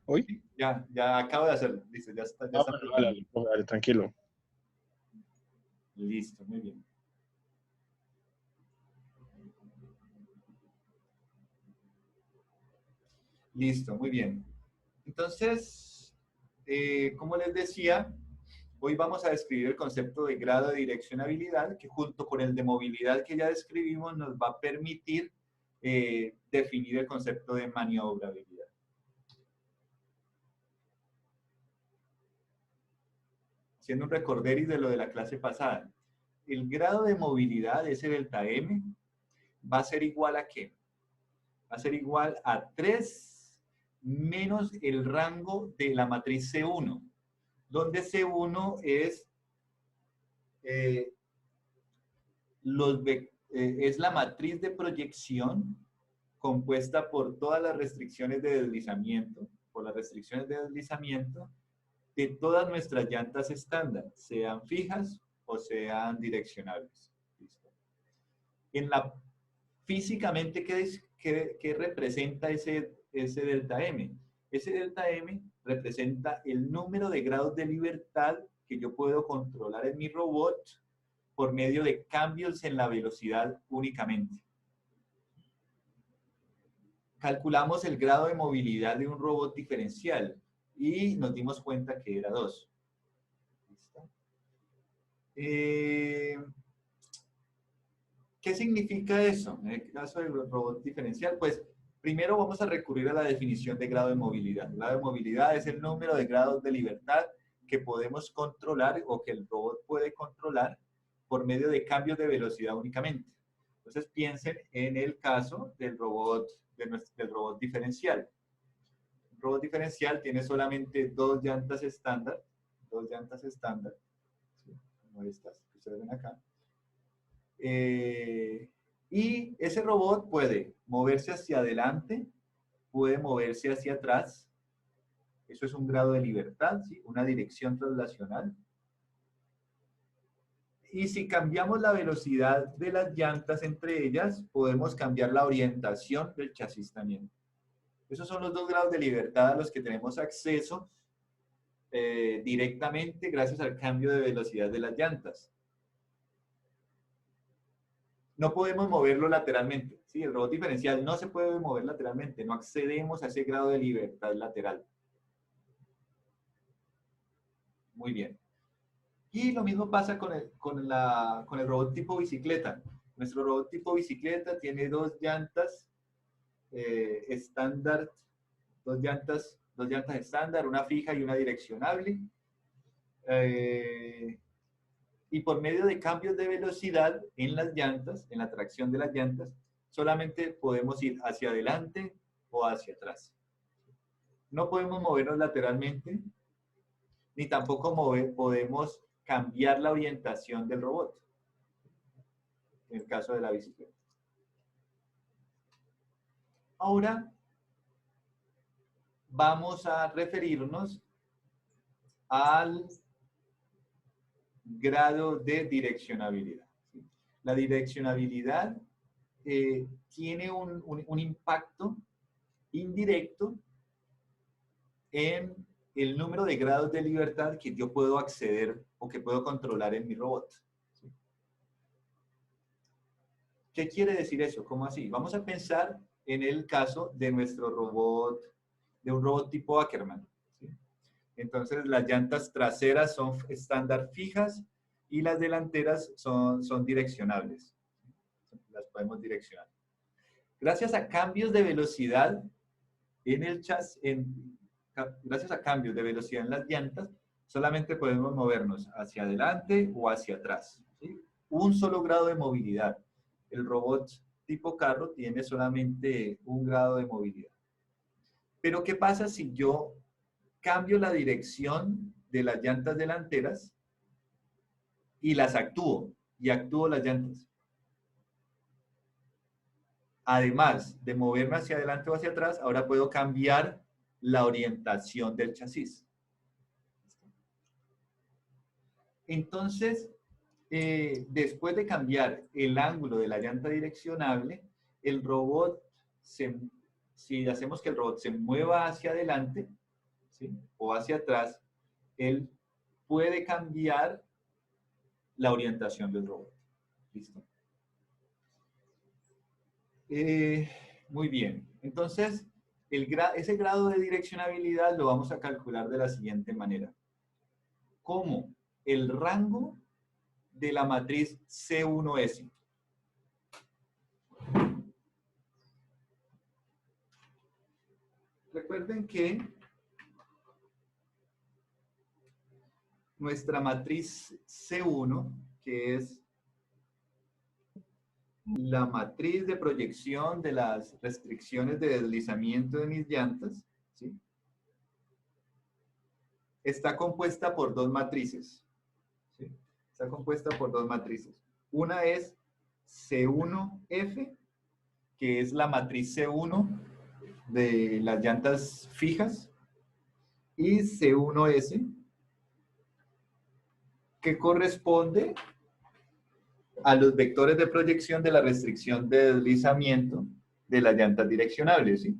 hoy. Sí, ya acabo de hacerlo. Listo, ya Ah, está bueno, funcionando. dale, tranquilo. Listo, muy bien. Listo, muy bien. Entonces, como les decía, hoy vamos a describir el concepto de grado de direccionabilidad, que junto con el de movilidad que ya describimos, nos va a permitir definir el concepto de maniobrabilidad. Haciendo un recorderis de lo de la clase pasada. El grado de movilidad, ese delta M, va a ser igual a ¿qué? Va a ser igual a 3 menos el rango de la matriz C1, donde C1 es, es la matriz de proyección compuesta por todas las restricciones de deslizamiento, por las restricciones de deslizamiento de todas nuestras llantas estándar, sean fijas o sean direccionables. ¿Listo? En la, físicamente, ¿qué representa ese delta M? Ese delta M representa el número de grados de libertad que yo puedo controlar en mi robot por medio de cambios en la velocidad únicamente. Calculamos el grado de movilidad de un robot diferencial y nos dimos cuenta que era 2. ¿Listo? ¿Qué significa eso? En el caso del robot diferencial, pues primero vamos a recurrir a la definición de grado de movilidad. El grado de movilidad es el número de grados de libertad que podemos controlar o que el robot puede controlar por medio de cambios de velocidad únicamente. Entonces piensen en el caso del robot, del robot diferencial. Un robot diferencial tiene solamente dos llantas estándar, ¿sí? Como estas que ustedes ven acá. Y ese robot puede moverse hacia adelante, puede moverse hacia atrás. Eso es un grado de libertad, ¿sí? Una dirección translacional. Y si cambiamos la velocidad de las llantas entre ellas, podemos cambiar la orientación del chasis también. Esos son los dos grados de libertad a los que tenemos acceso directamente gracias al cambio de velocidad de las llantas. No podemos moverlo lateralmente. ¿Sí? El robot diferencial no se puede mover lateralmente. No accedemos a ese grado de libertad lateral. Muy bien. Y lo mismo pasa con el robot tipo bicicleta. Nuestro robot tipo bicicleta tiene dos llantas estándar, dos llantas estándar, una fija y una direccionable. Y por medio de cambios de velocidad en las llantas, en la tracción de las llantas, solamente podemos ir hacia adelante o hacia atrás. No podemos movernos lateralmente, ni tampoco podemos cambiar la orientación del robot, en el caso de la bicicleta. Ahora vamos a referirnos al grado de direccionabilidad. La direccionabilidad tiene un impacto indirecto en el número de grados de libertad que yo puedo acceder o que puedo controlar en mi robot. ¿Qué quiere decir eso? ¿Cómo así? Vamos a pensar en el caso de nuestro robot, de un robot tipo Ackerman. ¿Sí? Entonces, las llantas traseras son estándar fijas y las delanteras son direccionables. Las podemos direccionar. Gracias a cambios de velocidad en el chasis, gracias a cambios de velocidad en las llantas, solamente podemos movernos hacia adelante o hacia atrás. ¿Sí? Un solo grado de movilidad. El robot tipo carro tiene solamente un grado de movilidad. Pero ¿qué pasa si yo cambio la dirección de las llantas delanteras y las actúo? Y actúo las llantas. Además de moverme hacia adelante o hacia atrás, ahora puedo cambiar la orientación del chasis. Entonces, después de cambiar el ángulo de la llanta direccionable, el robot si hacemos que el robot se mueva hacia adelante, ¿sí? O hacia atrás, él puede cambiar la orientación del robot. ¿Listo? Muy bien. Entonces, ese grado de direccionabilidad lo vamos a calcular de la siguiente manera. Como el rango de la matriz C1S. Recuerden que nuestra matriz C1, que es la matriz de proyección de las restricciones de deslizamiento de mis llantas, ¿sí? Está compuesta por dos matrices. ¿Sí? Está compuesta por dos matrices. Una es C1F, que es la matriz C1 de las llantas fijas, y C1S, que corresponde a los vectores de proyección de la restricción de deslizamiento de las llantas direccionables. ¿Sí?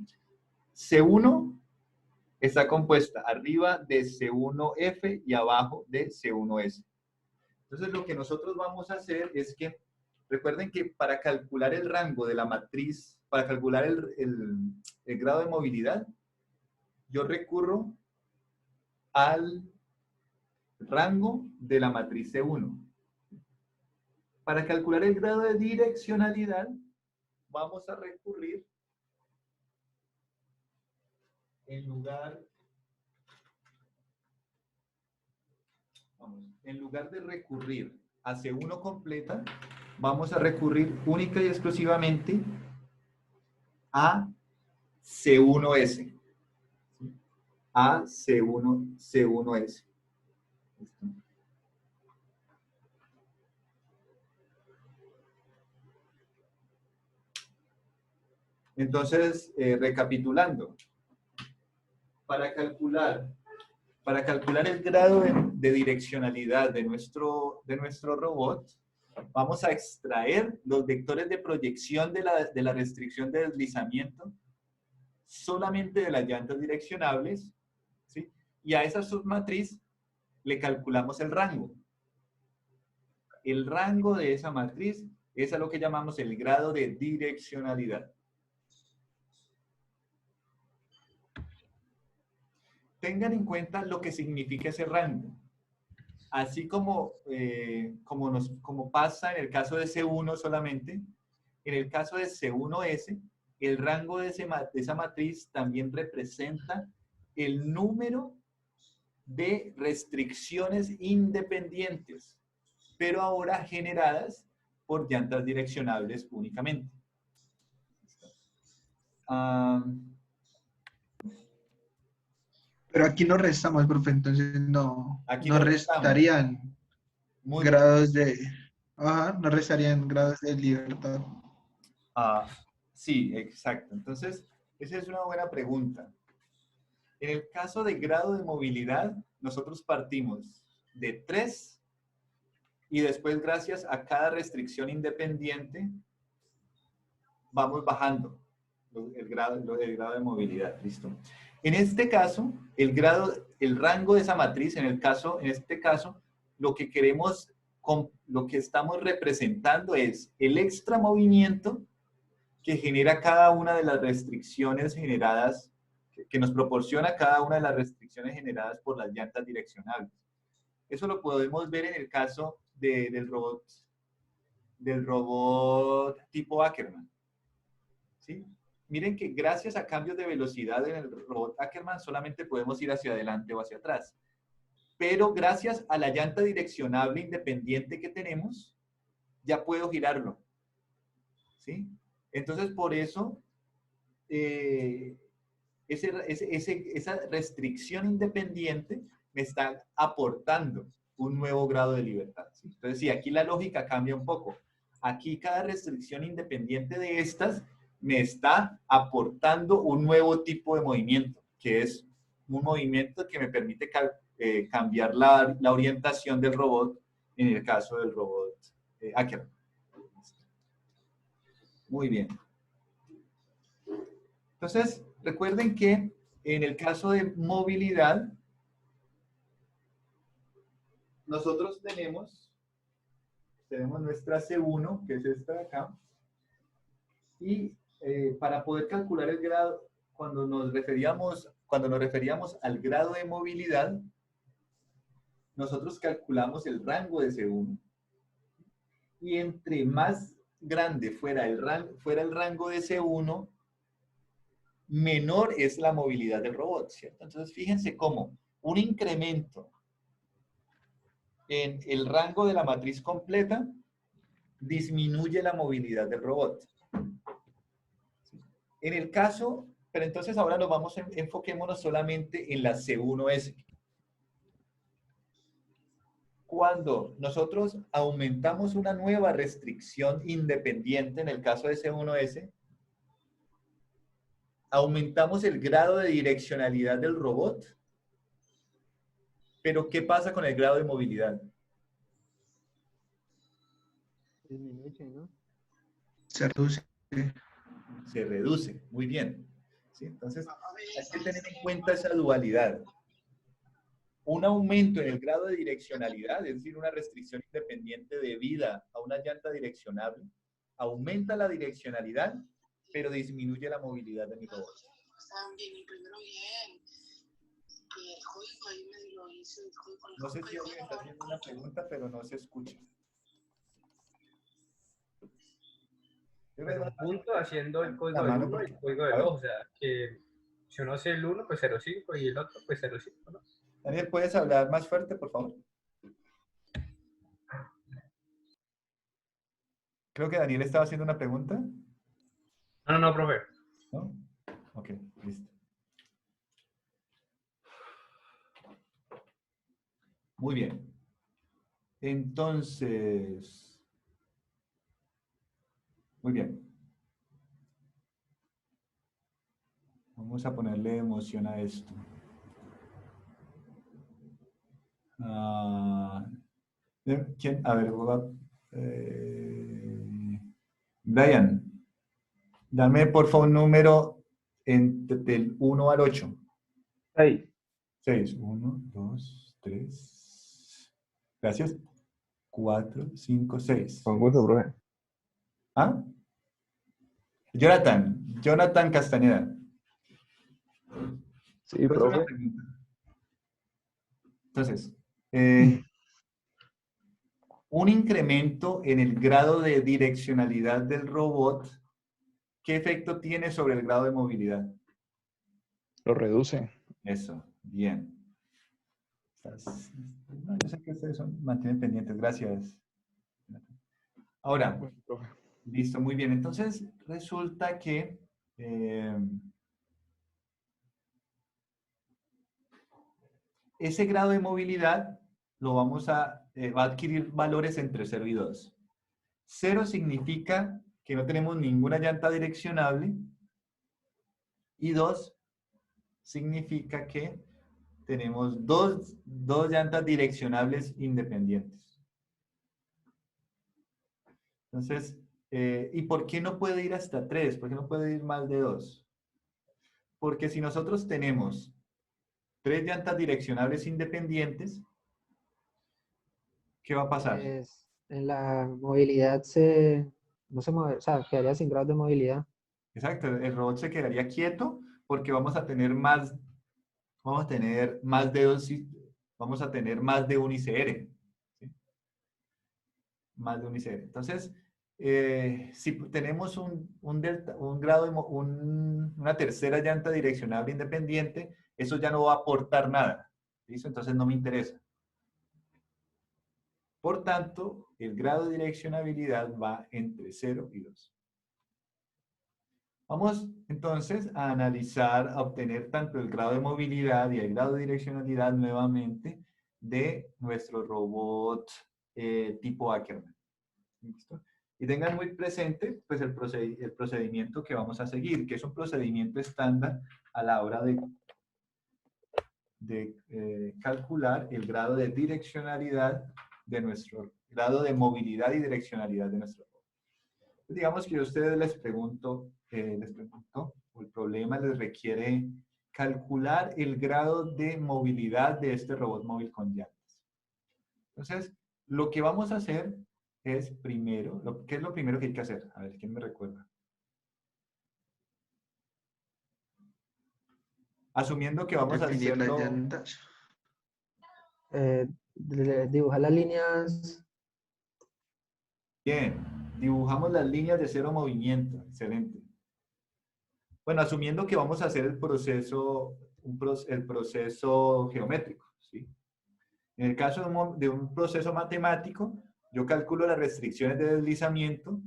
C1 está compuesta arriba de C1F y abajo de C1S. Entonces, lo que nosotros vamos a hacer es que, recuerden que para calcular el rango de la matriz, para calcular el grado de movilidad, yo recurro al rango de la matriz C1. Para calcular el grado de direccionalidad, vamos a recurrir, en lugar de recurrir a C1 completa, vamos a recurrir única y exclusivamente a C1S. A C1S. Entonces, recapitulando, para calcular el grado de direccionalidad de nuestro robot, vamos a extraer los vectores de proyección de la restricción de deslizamiento solamente de las llantas direccionables, ¿sí? Y a esa submatriz le calculamos el rango. El rango de esa matriz es a lo que llamamos el grado de direccionalidad. Tengan en cuenta lo que significa ese rango. Así como pasa en el caso de C1 solamente, en el caso de C1S, el rango de esa matriz también representa el número de restricciones independientes, pero ahora generadas por llantas direccionables únicamente. Pero aquí no restamos, profe, entonces Aquí no no restarían muy grados de... Ajá, no restarían grados de libertad. Sí, exacto. Entonces, esa es una buena pregunta. En el caso de grado de movilidad, nosotros partimos de 3 y después, gracias a cada restricción independiente, vamos bajando el grado de movilidad. ¿Listo? En este caso, el rango de esa matriz, en este caso, lo que lo que estamos representando es el extra movimiento que genera cada una de las restricciones generadas, que nos proporciona cada una de las restricciones generadas por las llantas direccionables. Eso lo podemos ver en el caso del robot tipo Ackermann. ¿Sí? Miren que gracias a cambios de velocidad en el robot Ackermann solamente podemos ir hacia adelante o hacia atrás. Pero gracias a la llanta direccionable independiente que tenemos, ya puedo girarlo. ¿Sí? Entonces, por eso, esa restricción independiente me está aportando un nuevo grado de libertad. ¿Sí? Entonces, sí, aquí la lógica cambia un poco. Aquí cada restricción independiente de estas me está aportando un nuevo tipo de movimiento, que es un movimiento que me permite cambiar la orientación del robot en el caso del robot Ackermann. Muy bien. Entonces, recuerden que en el caso de movilidad, nosotros tenemos nuestra C1, que es esta de acá, y para poder calcular el grado, cuando nos referíamos al grado de movilidad, nosotros calculamos el rango de C1. Y entre más grande fuera el rango de C1, menor es la movilidad del robot, ¿cierto? Entonces, fíjense cómo un incremento en el rango de la matriz completa disminuye la movilidad del robot. En el caso, pero entonces ahora enfoquémonos solamente en la C1S. Cuando nosotros aumentamos una nueva restricción independiente, en el caso de C1S, aumentamos el grado de direccionalidad del robot, pero ¿qué pasa con el grado de movilidad? Disminuye, ¿no? Se reduce. Se reduce, muy bien. ¿Sí? Entonces, hay que tener en cuenta esa dualidad. Un aumento en el grado de direccionalidad, es decir, una restricción independiente debida a una llanta direccionable, aumenta la direccionalidad, pero disminuye la movilidad de mi robot. No sé si alguien está haciendo una pregunta, pero no se escucha. Pues un punto haciendo el código La del mano 1 y porque- el código del 2, o sea, que si uno hace el 1, pues 0,5 y el otro, pues 0,5, ¿no? Daniel, ¿puedes hablar más fuerte, por favor? Creo que Daniel estaba haciendo una pregunta. No, profe. ¿No? Ok, listo. Muy bien. Entonces, muy bien. Vamos a ponerle emoción a esto. ¿Quién? A ver, Brian, dame por favor un número del 1 al 8. 6. 6. 1, 2, 3. Gracias. 4, 5, 6. Con gusto, profe. ¿Ah? Jonathan Castañeda. Sí, ¿Puedo hacer una profe. pregunta? Entonces, un incremento en el grado de direccionalidad del robot, ¿qué efecto tiene sobre el grado de movilidad? Lo reduce. Eso, bien. No, yo sé que ustedes mantienen pendientes, gracias. Ahora, Bueno, profe. listo, muy bien. Entonces, resulta que ese grado de movilidad va a adquirir valores entre 0 y 2. 0 significa que no tenemos ninguna llanta direccionable y 2 significa que tenemos dos llantas direccionables independientes. Entonces, ¿y por qué no puede ir hasta 3? ¿Por qué no puede ir más de 2? Porque si nosotros tenemos 3 llantas direccionables independientes, ¿qué va a pasar? Pues en la movilidad no se mueve, o sea, quedaría sin grados de movilidad. Exacto, el robot se quedaría quieto porque vamos a tener más de dos, vamos a tener más de un ICR. ¿Sí? Más de un ICR. Entonces, si tenemos una tercera llanta direccionable independiente, eso ya no va a aportar nada. ¿Listo? Entonces no me interesa. Por tanto, el grado de direccionabilidad va entre 0 y 2. Vamos entonces a analizar, a obtener tanto el grado de movilidad y el grado de direccionalidad nuevamente de nuestro robot tipo Ackermann. ¿Listo? Y tengan muy presente pues, el procedimiento que vamos a seguir, que es un procedimiento estándar a la hora de calcular el grado de direccionalidad de nuestro grado de movilidad y direccionalidad de nuestro robot. Digamos que a ustedes les pregunto, o el problema les requiere calcular el grado de movilidad de este robot móvil con llantas. Entonces, lo que vamos a hacer es primero, ¿qué es lo primero que hay que hacer? A ver, ¿quién me recuerda? Asumiendo que vamos a Definir las hacerlo... llantas. Dibujar las líneas. Bien, dibujamos las líneas de cero movimiento. Excelente. Bueno, asumiendo que vamos a hacer el proceso, el proceso geométrico, ¿sí? En el caso de un proceso matemático, yo calculo las restricciones de deslizamiento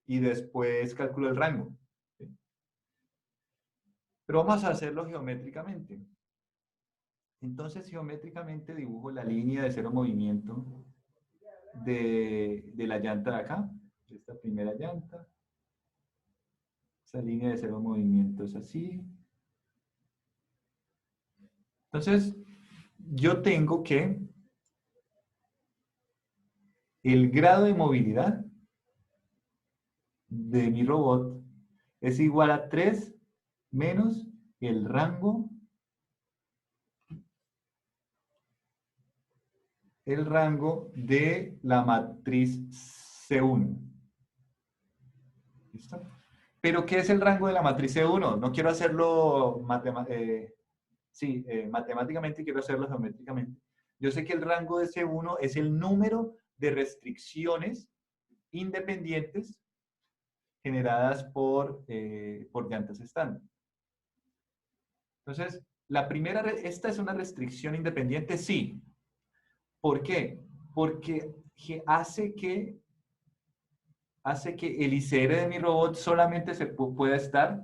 y después calculo el rango, ¿sí? Pero vamos a hacerlo geométricamente. Entonces, geométricamente dibujo la línea de cero movimiento de la llanta de acá, esta primera llanta. Esa línea de cero movimiento es así. Entonces, yo tengo que el grado de movilidad de mi robot es igual a 3 menos el rango de la matriz C1. ¿Listo? ¿Pero qué es el rango de la matriz C1? No quiero hacerlo matemáticamente, quiero hacerlo geométricamente. Yo sé que el rango de C1 es el número de restricciones independientes generadas por llantas estándar. Entonces, esta es una restricción independiente, sí. ¿Por qué? Porque hace que el ICR de mi robot solamente pueda estar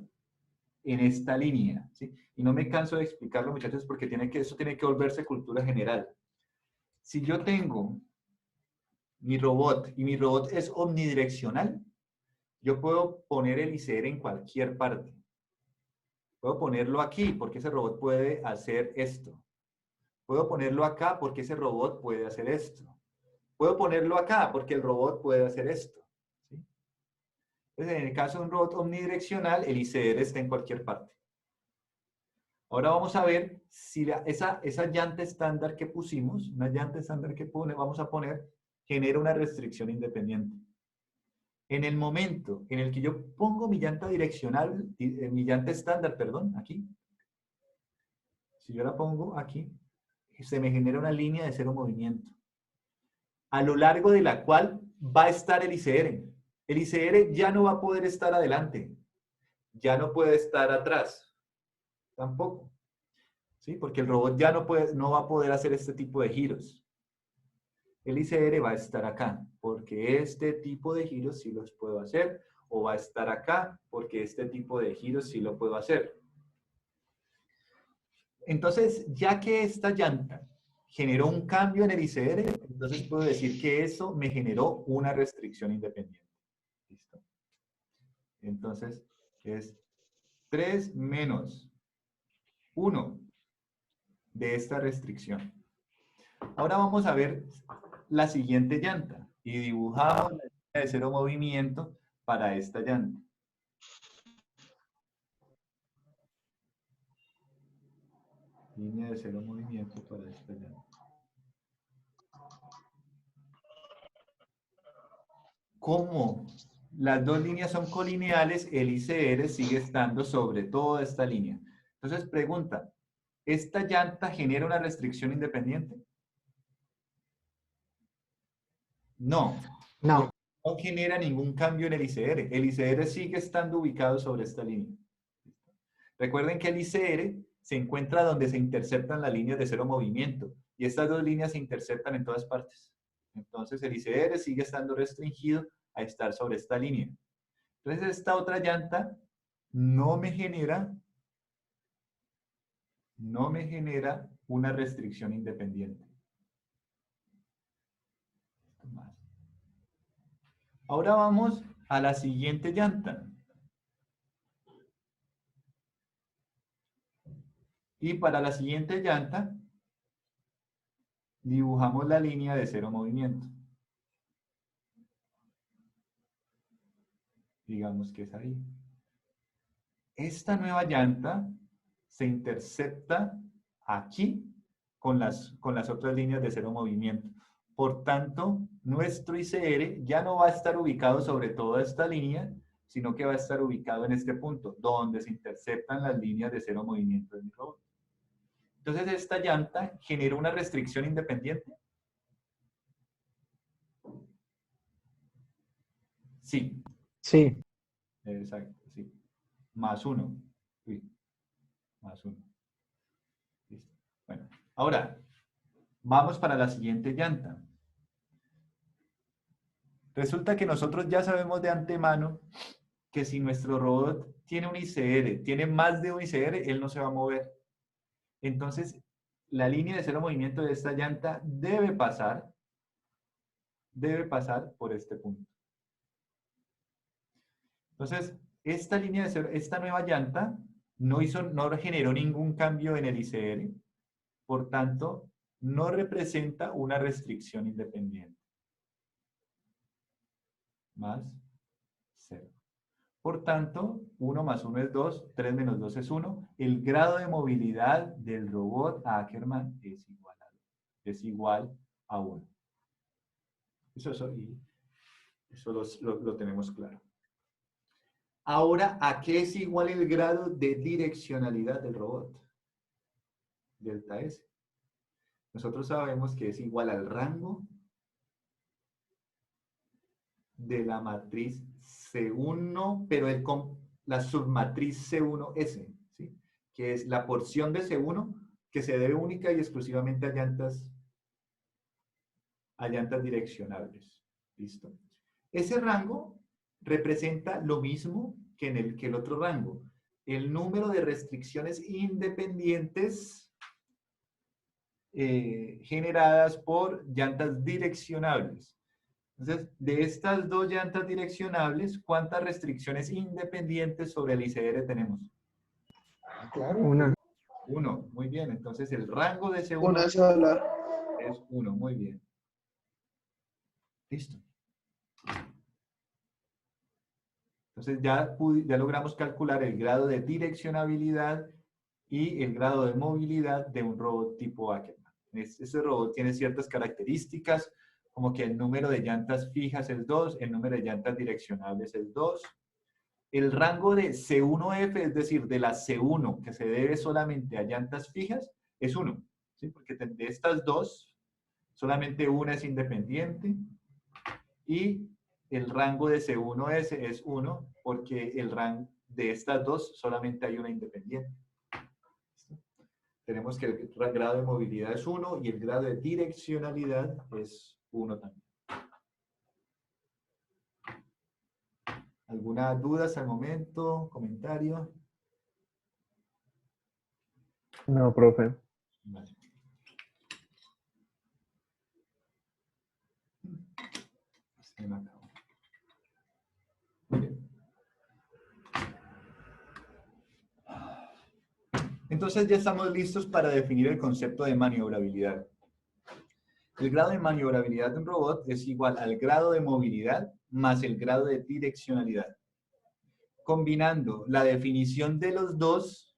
en esta línea, ¿sí? Y no me canso de explicarlo, muchachos, porque eso tiene que volverse cultura general. Si yo tengo mi robot y mi robot es omnidireccional, yo puedo poner el ICR en cualquier parte. Puedo ponerlo aquí porque ese robot puede hacer esto. Puedo ponerlo acá porque ese robot puede hacer esto. Puedo ponerlo acá porque el robot puede hacer esto, ¿sí? Entonces, en el caso de un robot omnidireccional, el ICR está en cualquier parte. Ahora vamos a ver si esa llanta estándar que pusimos, una llanta estándar que vamos a poner, genera una restricción independiente. En el momento en el que yo pongo mi llanta direccional, mi llanta estándar, perdón, aquí, si yo la pongo aquí, se me genera una línea de cero movimiento, a lo largo de la cual va a estar el ICR. El ICR ya no va a poder estar adelante, ya no puede estar atrás, tampoco, ¿sí? Porque el robot ya no va a poder hacer este tipo de giros. El ICR va a estar acá, porque este tipo de giros sí los puedo hacer, o va a estar acá, porque este tipo de giros sí lo puedo hacer. Entonces, ya que esta llanta generó un cambio en el ICR, entonces puedo decir que eso me generó una restricción independiente. ¿Listo? Entonces, es 3 menos 1 de esta restricción. Ahora vamos a ver la siguiente llanta y dibujamos la línea de cero movimiento para esta llanta. Línea de cero movimiento para esta llanta. Como las dos líneas son colineales, el ICR sigue estando sobre toda esta línea. Entonces, pregunta, ¿esta llanta genera una restricción independiente? No. No. No genera ningún cambio en el ICR. El ICR sigue estando ubicado sobre esta línea. Recuerden que el ICR se encuentra donde se interceptan las líneas de cero movimiento. Y estas dos líneas se interceptan en todas partes. Entonces el ICR sigue estando restringido a estar sobre esta línea. Entonces esta otra llanta no me genera una restricción independiente. Ahora vamos a la siguiente llanta. Y para la siguiente llanta, dibujamos la línea de cero movimiento. Digamos que es ahí. esta nueva llanta se intercepta aquí con las otras líneas de cero movimiento. Por tanto, nuestro ICR ya no va a estar ubicado sobre toda esta línea, sino que va a estar ubicado en este punto, donde se interceptan las líneas de cero movimiento de mi robot. Entonces, esta llanta genera una restricción independiente. Sí. Sí. Exacto, sí. Más 1. Sí. Más 1. Listo. Bueno, ahora, vamos para la siguiente llanta. Resulta que nosotros ya sabemos de antemano que si nuestro robot tiene un ICR, tiene más de un ICR, él no se va a mover. Entonces, la línea de cero movimiento de esta llanta debe pasar por este punto. Entonces, esta línea de cero, esta nueva llanta no generó ningún cambio en el ICR, por tanto, no representa una restricción independiente. Más 0. Por tanto, 1 más 1 es 2, 3 menos 2 es 1. El grado de movilidad del robot Ackermann es igual a 1. Eso lo tenemos claro. Ahora, ¿a qué es igual el grado de direccionalidad del robot? Delta S. Nosotros sabemos que es igual al rango de la matriz C1, pero la submatriz C1S, ¿sí? Que es la porción de C1 que se debe única y exclusivamente a llantas direccionables. ¿Listo? Ese rango representa lo mismo que el otro rango. El número de restricciones independientes generadas por llantas direccionables. Entonces, de estas dos llantas direccionables, ¿cuántas restricciones independientes sobre el ICR tenemos? Claro. Una. 1, muy bien. Entonces, el rango de ese 1 Una sola. es 1, muy bien. Listo. Entonces, ya logramos calcular el grado de direccionabilidad y el grado de movilidad de un robot tipo Ackermann. Ese robot tiene ciertas características, como que el número de llantas fijas es 2, el número de llantas direccionables es 2. El rango de C1F, es decir, de la C1 que se debe solamente a llantas fijas, es 1. ¿Sí? Porque de estas dos, solamente una es independiente. Y el rango de C1S es 1, porque el rango de estas dos solamente hay una independiente. ¿Sí? Tenemos que el grado de movilidad es 1 y el grado de direccionalidad es 1 también. ¿Alguna duda hasta el momento? ¿Comentario? No, profe. Vale. Se me acabó. Muy bien. Entonces ya estamos listos para definir el concepto de maniobrabilidad. El grado de maniobrabilidad de un robot es igual al grado de movilidad más el grado de direccionalidad. Combinando la definición de los dos,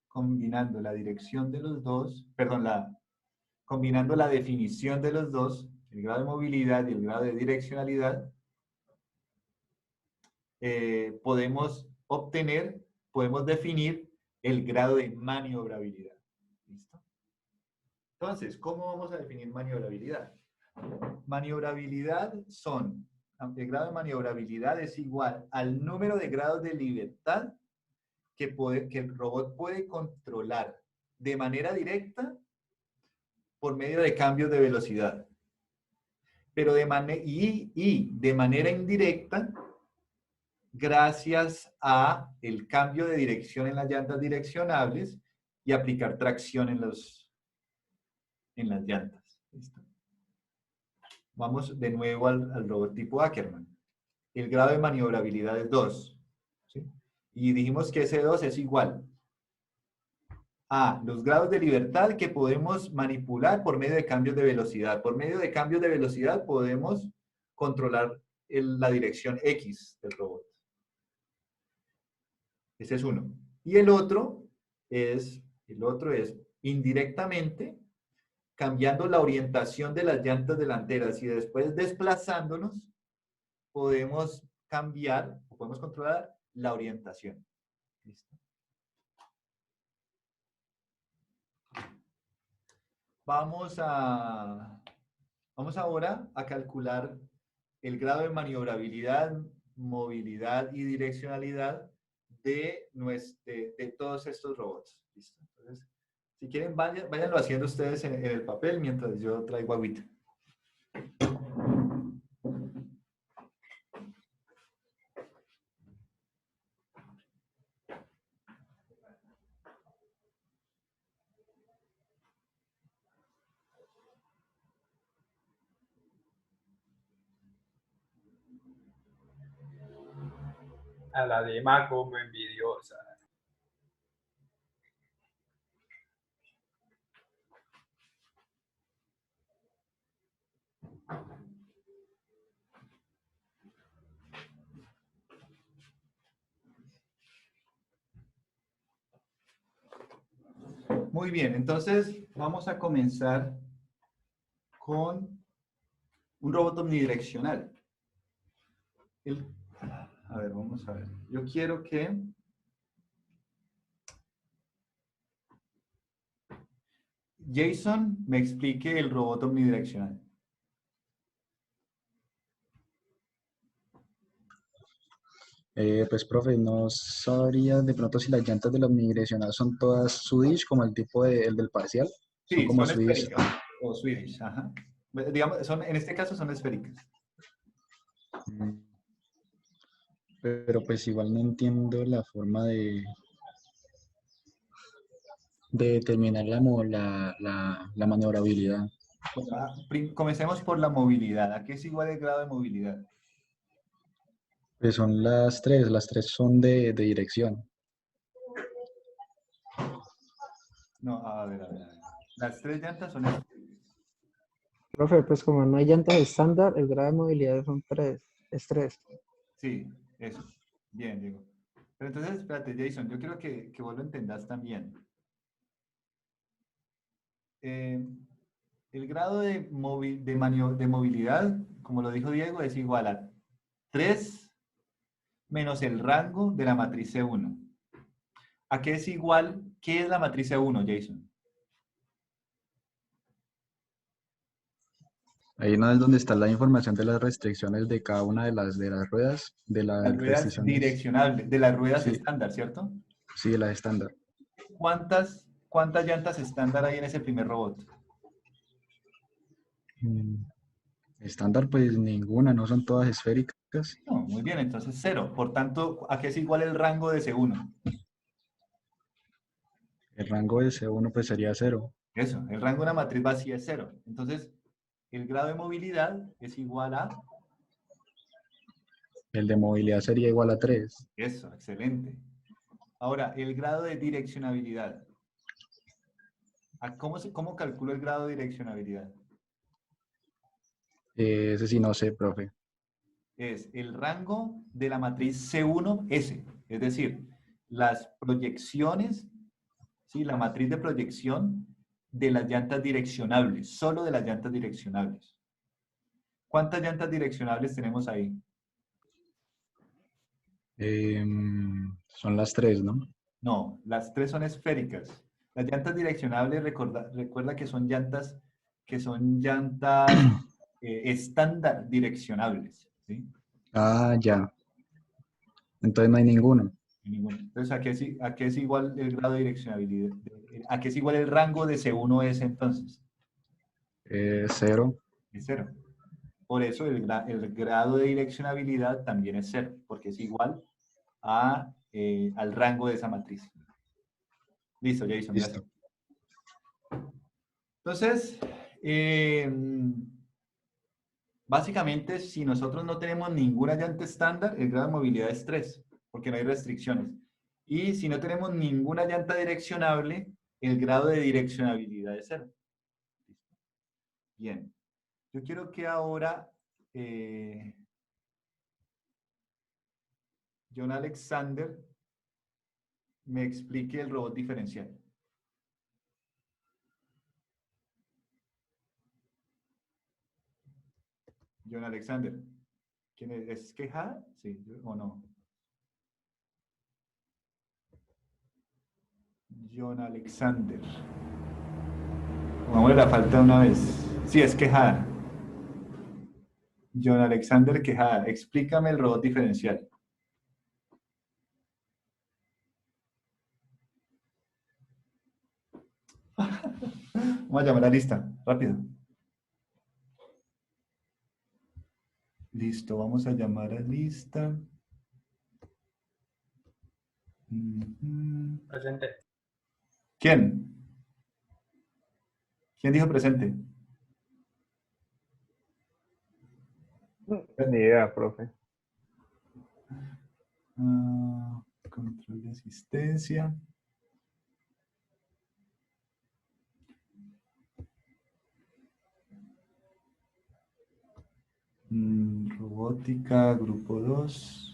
combinando la definición de los dos, el grado de movilidad y el grado de direccionalidad, podemos definir el grado de maniobrabilidad. ¿Listo? Entonces, ¿cómo vamos a definir maniobrabilidad? Maniobrabilidad el grado de maniobrabilidad es igual al número de grados de libertad que el robot puede controlar de manera directa por medio de cambios de velocidad. Pero de manera indirecta, gracias a el cambio de dirección en las llantas direccionables y aplicar tracción en las llantas. ¿Listo? Vamos de nuevo al robot tipo Ackermann. El grado de maniobrabilidad es 2. ¿Sí? Y dijimos que ese 2 es igual a los grados de libertad que podemos manipular por medio de cambios de velocidad. Por medio de cambios de velocidad podemos controlar la dirección X del robot. Ese es uno. Y el otro es indirectamente cambiando la orientación de las llantas delanteras y después desplazándonos, podemos cambiar o podemos controlar la orientación. ¿Listo? Vamos ahora a calcular el grado de maniobrabilidad, movilidad y direccionalidad de todos estos robots. ¿Listo? Entonces, si quieren, váyanlo haciendo ustedes en el papel mientras yo traigo agüita. A la demás como envidiosa. Muy bien, entonces vamos a comenzar con un robot omnidireccional. A ver, vamos a ver. Yo quiero que Jason me explique el robot omnidireccional. Pues, profe, no sabría de pronto si las llantas de la omnidireccional son todas Swedish, como el tipo el del parcial. Son Sí, como son Swedish. esféricas o Swedish, ajá. Digamos, en este caso son esféricas. Mm, Pero pues igual no entiendo la forma de determinar la maniobrabilidad. Bueno, comencemos por la movilidad. ¿A qué es igual el grado de movilidad? Pues son las tres son de dirección. No, a ver. Las tres llantas son esféricas. Profe, pues como no hay llantas estándar, el grado de movilidad son 3, es 3. Sí, eso. Bien, Diego. Pero entonces, espérate, Jason, yo quiero que vos lo entendas también. Eh, el grado de movilidad, como lo dijo Diego, es igual a 3 menos el rango de la matriz C1. ¿A qué es igual? ¿Qué es la matriz C1, Jason? Ahí no es donde está la información de las restricciones de cada una de las ruedas, de Las las ruedas restricciones, direccionables, de las ruedas sí, estándar, ¿cierto? sí, de las estándar. ¿Cuántas llantas estándar hay en ese primer robot? Mm, Estándar, pues ninguna, no son todas esféricas. No, muy bien, entonces 0. Por tanto, ¿a qué es igual el rango de C1? El rango de C1 pues sería 0. Eso, el rango de una matriz vacía es 0. Entonces, el grado de movilidad es igual a... El de movilidad sería igual a 3. Eso, excelente. Ahora, el grado de direccionabilidad. ¿Cómo calculo el grado de direccionabilidad? Ese sí no sé, profe. Es el rango de la matriz C1S, es decir, las proyecciones, ¿sí? La matriz de proyección de las llantas direccionables, solo de las llantas direccionables. ¿Cuántas llantas direccionables tenemos ahí? Son las 3, ¿no? No, las tres son esféricas. Las llantas direccionables, recuerda que son llantas estándar direccionables, ¿sí? Ah, ya. Entonces no hay ninguno. Entonces, ¿a qué es igual el grado de direccionabilidad? ¿A qué es igual el rango de C1S entonces? 0. Es 0. Por eso el grado de direccionabilidad también es 0, porque es igual al rango de esa matriz. Listo, Jason, gracias. Listo. Entonces, básicamente, si nosotros no tenemos ninguna llanta estándar, el grado de movilidad es 3, porque no hay restricciones. Y si no tenemos ninguna llanta direccionable, el grado de direccionabilidad es 0. Bien. Yo quiero que ahora John Alexander me explique el robot diferencial. John Alexander. ¿Quién es? ¿Es Quejada? Sí, o no. John Alexander. Vamos a la falta una vez. Sí, es Quejada. John Alexander Quejada. Explícame el robot diferencial. Vamos a llamar a la lista. Rápido. Listo, vamos a llamar a lista. Presente. ¿Quién? ¿Quién dijo presente? Ni idea, profe. Control de asistencia. Robótica, grupo 2.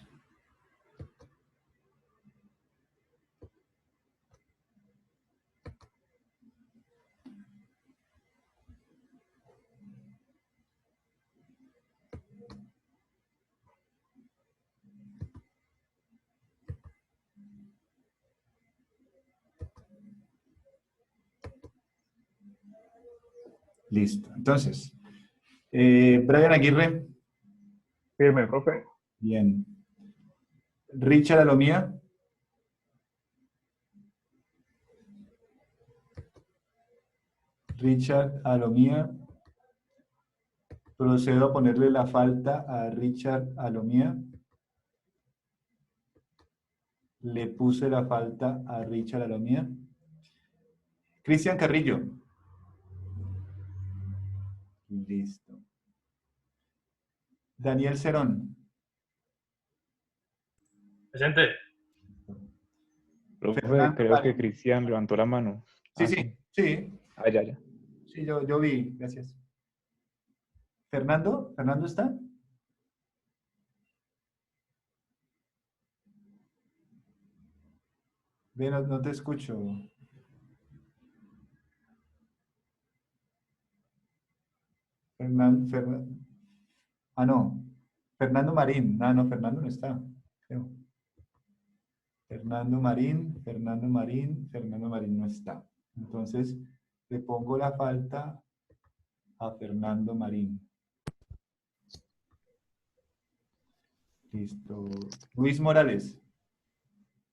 Listo. Entonces, Brian Aguirre. Firme, profe. Bien. Richard Alomía. Richard Alomía. Procedo a ponerle la falta a Richard Alomía. Le puse la falta a Richard Alomía. Cristian Carrillo. Listo. Daniel Cerón. Presente. Profe, Fernando creo que Marín. Cristian levantó la mano. Sí, sí. Ya. Sí, yo vi. Gracias. ¿Fernando? ¿Fernando está? Ve, no te escucho. No. Fernando Marín. No, Fernando no está. Creo. Fernando Marín no está. Entonces, le pongo la falta a Fernando Marín. Listo. Luis Morales.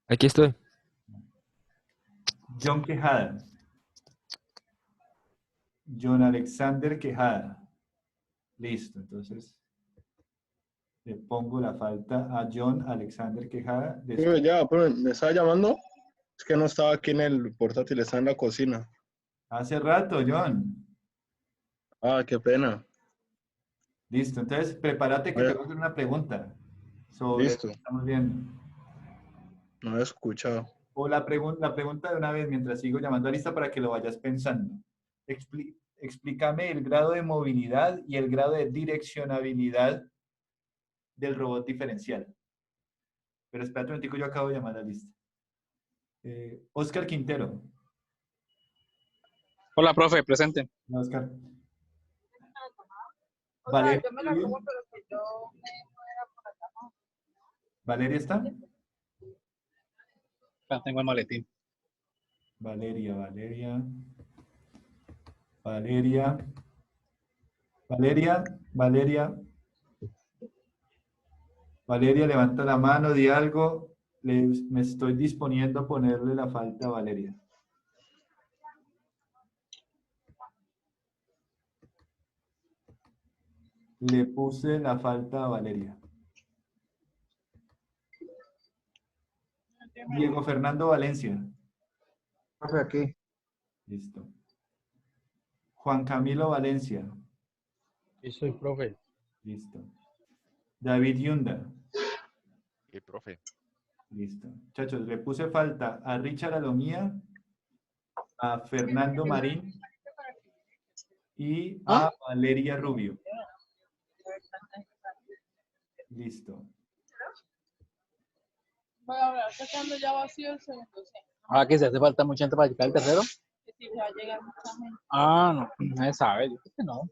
Aquí estoy. John Quejada. John Alexander Quejada. Listo, entonces le pongo la falta a John Alexander Quejada. Ya, pero ¿me estaba llamando? Es que no estaba aquí en el portátil, estaba en la cocina. Hace rato, John. Ah, qué pena. Listo, entonces prepárate que te voy a hacer una pregunta sobre Listo. lo que estamos viendo. No he escuchado. O la pregunta de una vez mientras sigo llamando a lista para que lo vayas pensando. Explícame el grado de movilidad y el grado de direccionabilidad del robot diferencial. Pero espérate un momentico, yo acabo de llamar a la lista. Oscar Quintero. Hola, profe, presente. No, Oscar. Valeria, ¿Valeria está? Ya tengo el maletín. Valeria, levanta la mano, di algo. Me estoy disponiendo a ponerle la falta a Valeria. Le puse la falta a Valeria. Diego Fernando Valencia. Profe, aquí. Listo. Juan Camilo Valencia. Sí, soy profe. Listo. David Yunda. Sí, profe. Listo. Muchachos, le puse falta a Richard Alomía, a Fernando Marín y a Valeria Rubio. Listo. Bueno, a ver, está quedando ya vacío el segundo, sí. Ahora que se hace falta mucha gente para llegar al tercero. Que si va a llegar mucha gente. Ah, no, nadie sabe, yo creo que no.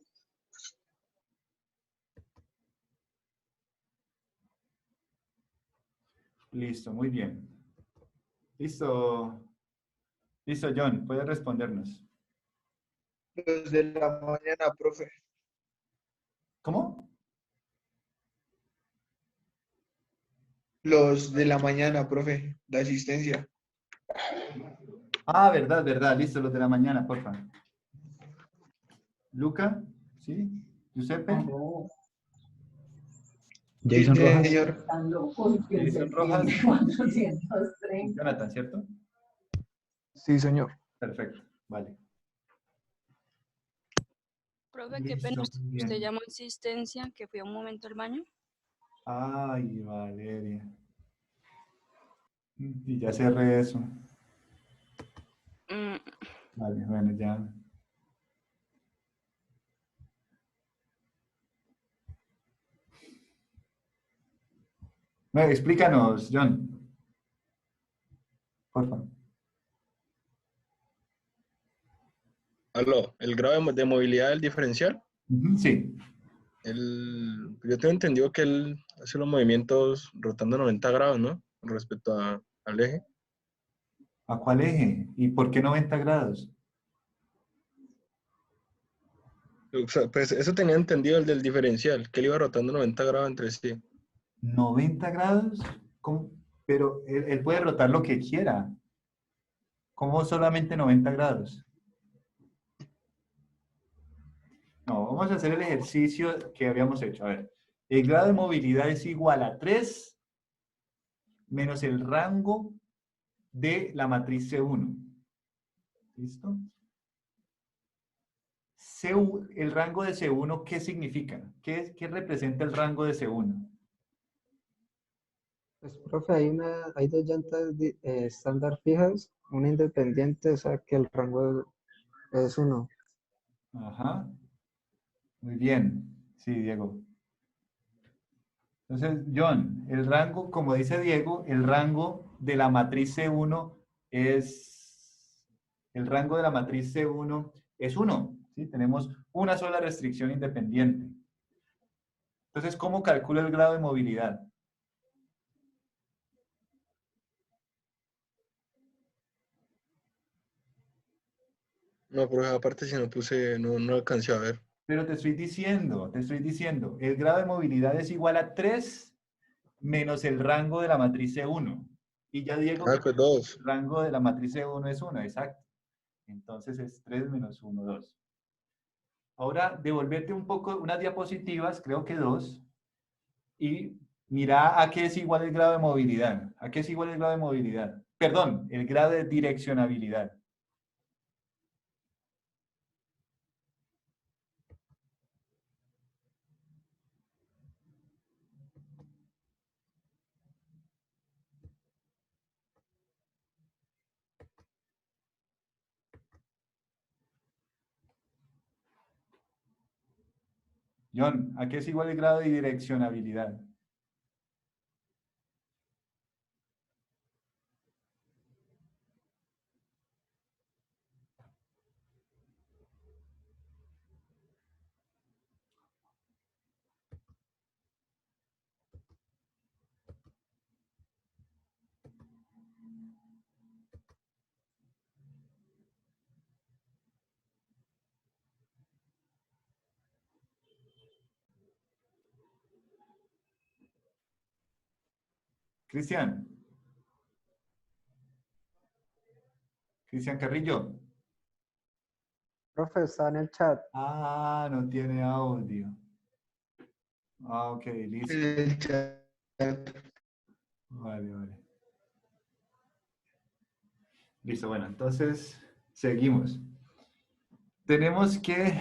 Listo, muy bien. Listo. Listo, John, puedes respondernos. Los de la mañana, profe. ¿Cómo? Los de la mañana, profe. La asistencia. Ah, verdad, verdad. Listo, los de la mañana, por favor. Luca, ¿sí? Giuseppe. Jason Sí, Rojas. señor. Jason Rojas. Jonathan, ¿cierto? Sí, señor. Perfecto, vale. Profe, qué pena, Listo, muy bien. usted llamó asistencia, que fui un momento al baño. Ay, Valeria. Y ya cerré eso. Vale, bueno, ya. No, explícanos, John. Por favor. Aló, ¿el grado de movilidad del diferencial? Sí. Yo tengo entendido que él hace los movimientos rotando 90 grados, ¿no? Con respecto al eje. ¿A cuál eje? ¿Y por qué 90 grados? O sea, pues eso tenía entendido el del diferencial, que él iba rotando 90 grados entre sí. ¿90 grados? ¿Cómo? Pero él puede rotar lo que quiera. ¿Cómo solamente 90 grados? No, vamos a hacer el ejercicio que habíamos hecho. A ver, el grado de movilidad es igual a 3 menos el rango de la matriz C1. ¿Listo? El rango de C1, ¿qué significa? ¿Qué representa el rango de C1? Pues, profe, hay dos llantas estándar fijas, una independiente, o sea que el rango es 1. Ajá. Muy bien. Sí, Diego. Entonces, John, el rango, como dice Diego, el rango de la matriz C1 es... El rango de la matriz C1 es 1. ¿Sí? Tenemos una sola restricción independiente. Entonces, ¿cómo calculo el grado de movilidad? No, pero aparte si no puse, no alcancé a ver. Pero te estoy diciendo, el grado de movilidad es igual a 3 menos el rango de la matriz C1. Y ya Diego, Pues 2. el rango de la matriz C1 es 1, exacto. Entonces es 3 menos 1, 2. Ahora, devolverte un poco, unas diapositivas, creo que 2, y mira a qué es igual el grado de movilidad. ¿A qué es igual el grado de movilidad? Perdón, el grado de direccionabilidad. John, ¿a qué es igual el grado de direccionabilidad? Cristian. Cristian Carrillo. Profe, está en el chat. Ah, no tiene audio. Ah, ok, listo. El chat. Vale, vale. Listo, bueno, entonces seguimos. Tenemos que,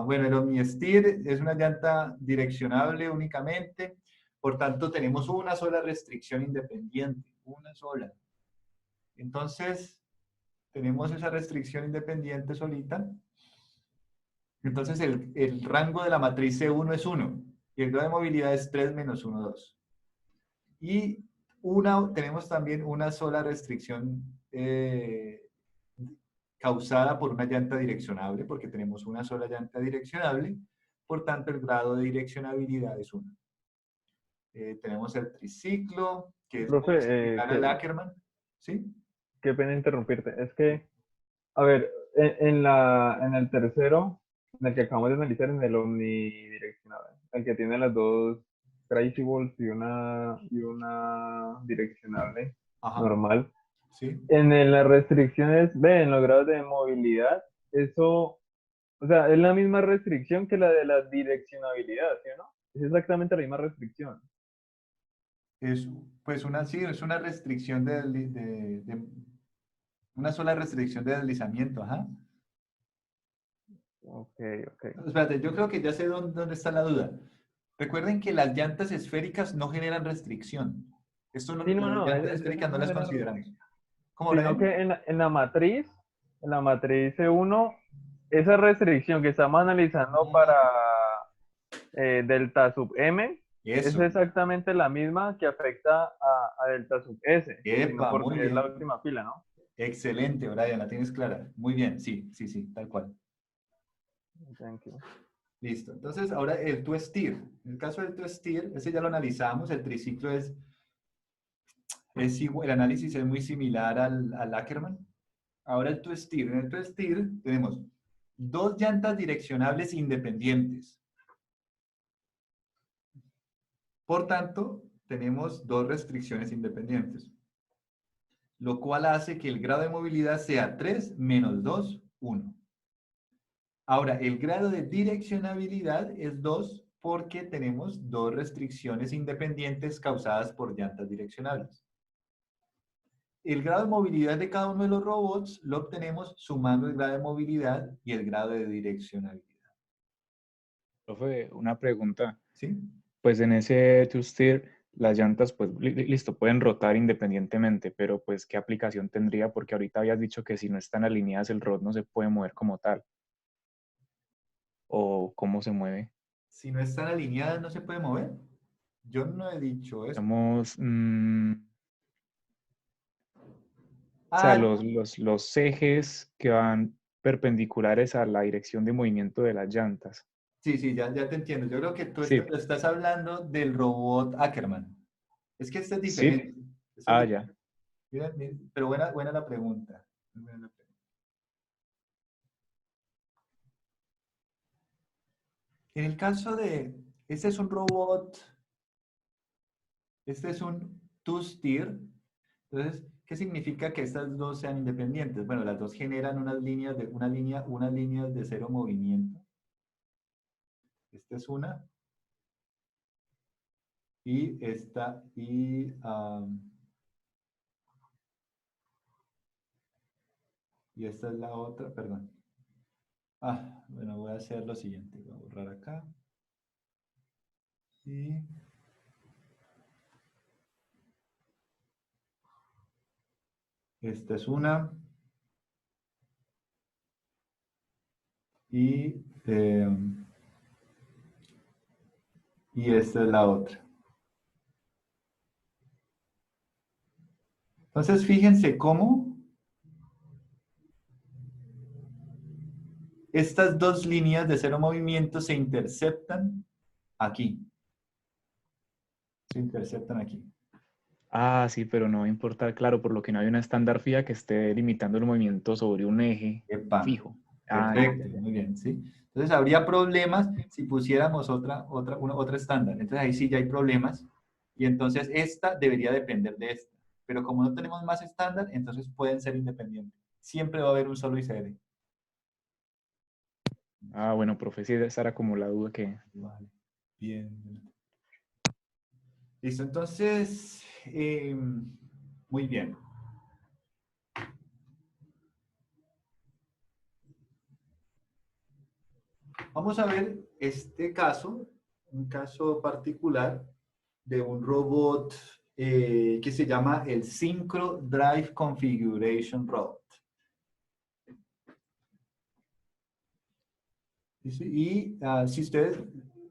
bueno, el OmniSteer es una llanta direccionable únicamente, por tanto tenemos una sola restricción independiente, una sola. Entonces, tenemos esa restricción independiente solita. Entonces, el rango de la matriz C1 es 1 y el grado de movilidad es 3 menos 1, 2. Y tenemos también una sola restricción causada por una llanta direccionable, porque tenemos una sola llanta direccionable, por tanto el grado de direccionabilidad es 1. Tenemos el triciclo, que es muy Profe, similar al Ackermann, ¿sí? qué pena interrumpirte. Es que, a ver, en el tercero, en el que acabamos de analizar, en el omnidireccional, el que tiene las dos crazy balls y una direccionable Ajá. normal. ¿Sí? Las restricciones, en los grados de movilidad, eso, o sea, es la misma restricción que la de la direccionabilidad, ¿sí o no? Es exactamente la misma restricción. Es, pues sí, es una restricción una sola restricción de deslizamiento, ajá. Ok. Espérate, yo creo que ya sé dónde está la duda. Recuerden que las llantas esféricas no generan restricción. Esto no, Sí, las no, llantas eso esféricas no no las genera consideramos. ¿Cómo, sino Brian? que en la matriz C1, esa restricción que estamos analizando para delta sub M, es Eso. exactamente la misma que afecta a delta sub S, sino Epa, muy porque es la bien. última fila, ¿no? Excelente, Brian, la tienes clara. Muy bien, sí, tal cual. Thank you. Listo. Entonces, ahora el twistir. En el caso del twistir, ese ya lo analizamos, el triciclo es igual, el análisis es muy similar al Ackermann. Ahora el twistir. En el twistir tenemos dos llantas direccionables independientes. Por tanto, tenemos dos restricciones independientes, lo cual hace que el grado de movilidad sea 3 menos 2, 1. Ahora, el grado de direccionabilidad es 2 porque tenemos dos restricciones independientes causadas por llantas direccionables. El grado de movilidad de cada uno de los robots lo obtenemos sumando el grado de movilidad y el grado de direccionabilidad. Profe, una pregunta. ¿Sí? Pues en ese two-steer, las llantas, pues listo, pueden rotar independientemente, pero pues ¿qué aplicación tendría? Porque ahorita habías dicho que si no están alineadas el rod no se puede mover como tal. ¿O cómo se mueve? Si no están alineadas, ¿no se puede mover? Yo no he dicho eso. Digamos, o sea, los ejes que van perpendiculares a la dirección de movimiento de las llantas. Sí, ya te entiendo. Yo creo que tú Sí, estás hablando del robot Ackermann. Es que este es sí. diferente. Ah, ya. Mira, pero buena la pregunta. En el caso este es un robot, este es un two-steer. Entonces, ¿qué significa que estas dos sean independientes? Bueno, las dos generan unas líneas de cero movimiento. Esta es una. Y esta, y esta es la otra, perdón. Bueno, voy a hacer lo siguiente. Voy a borrar acá. Y esta es una. Y esta es la otra. Entonces, fíjense cómo estas dos líneas de cero movimiento se interceptan aquí. Se interceptan aquí. Ah, sí, pero no va a importar, claro, por lo que no hay una estándar fija que esté limitando el movimiento sobre un eje fijo. Perfecto, muy bien, ¿sí? Entonces habría problemas si pusiéramos otra estándar. Entonces ahí sí ya hay problemas. Y entonces esta debería depender de esta. Pero como no tenemos más estándar, entonces pueden ser independientes. Siempre va a haber un solo ICR. Ah, bueno, profe, sí, esa era como la duda que... Vale, bien. Listo, entonces, muy bien. Vamos a ver este caso, un caso particular de un robot que se llama el Synchro Drive Configuration Robot. Y si ustedes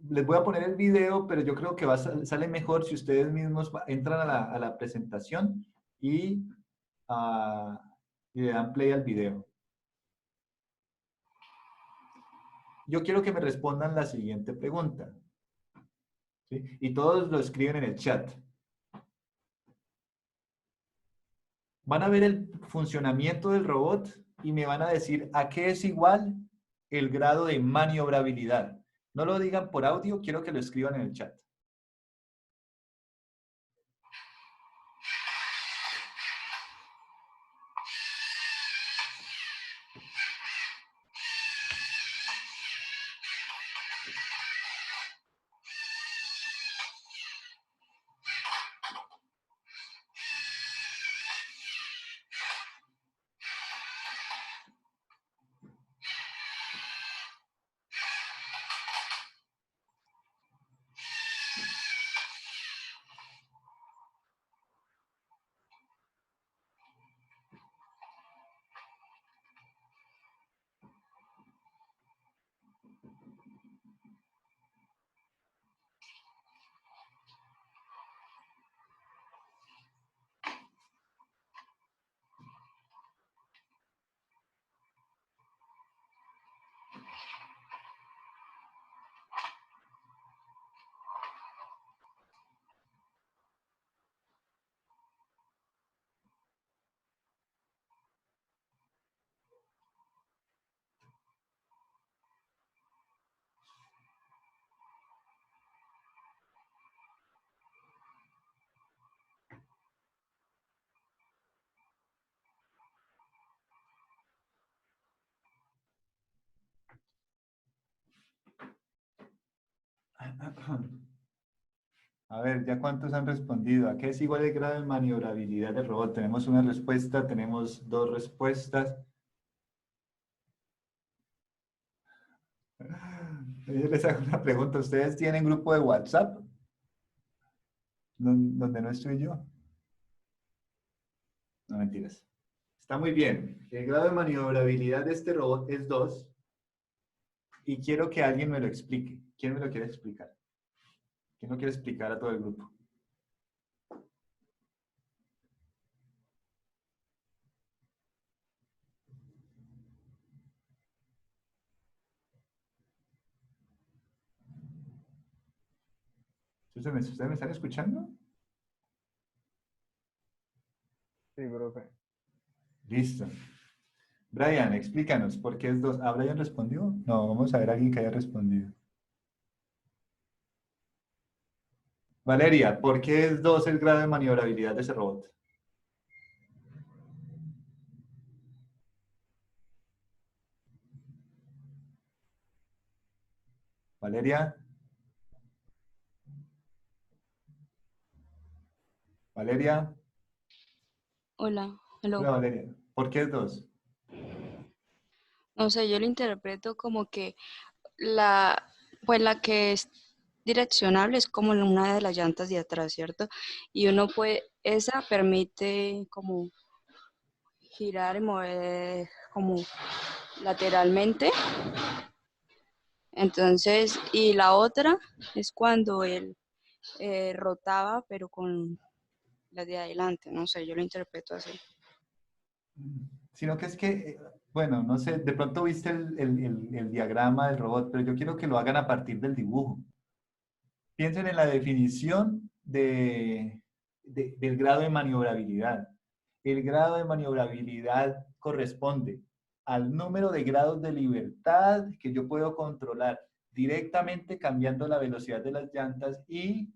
les voy a poner el video, pero yo creo que sale mejor si ustedes mismos entran a la presentación y, y le dan play al video. Yo quiero que me respondan la siguiente pregunta. ¿Sí? Y todos lo escriben en el chat. Van a ver el funcionamiento del robot y me van a decir a qué es igual el grado de maniobrabilidad. No lo digan por audio, quiero que lo escriban en el chat. A ver, ¿ya cuántos han respondido? ¿A qué es igual el grado de maniobrabilidad del robot? Tenemos una respuesta, tenemos dos respuestas. Yo les hago una pregunta. ¿Ustedes tienen grupo de WhatsApp? ¿Donde no estoy yo? No, mentiras. Está muy bien. El grado de maniobrabilidad de este robot es 2. Y quiero que alguien me lo explique. ¿Quién me lo quiere explicar? ¿Quién lo quiere explicar a todo el grupo? ¿Ustedes me están escuchando? Sí, profe. Listo. Brian, explícanos, ¿por qué es 2? ¿Ah, Brian respondió? No, vamos a ver a alguien que haya respondido. Valeria, ¿por qué es 2 el grado de maniobrabilidad de ese robot? Valeria. Valeria. Hola, hello. Hola, Valeria. ¿Por qué es 2? No sé, yo lo interpreto como que pues la que es direccionable es como una de las llantas de atrás, ¿cierto? Y uno puede, esa permite como girar y mover como lateralmente. Entonces, y la otra es cuando él rotaba, pero con la de adelante, no sé, yo lo interpreto así. Sino que es que, bueno, no sé, de pronto viste el diagrama del robot, pero yo quiero que lo hagan a partir del dibujo. Piensen en la definición del grado de maniobrabilidad. El grado de maniobrabilidad corresponde al número de grados de libertad que yo puedo controlar directamente cambiando la velocidad de las llantas y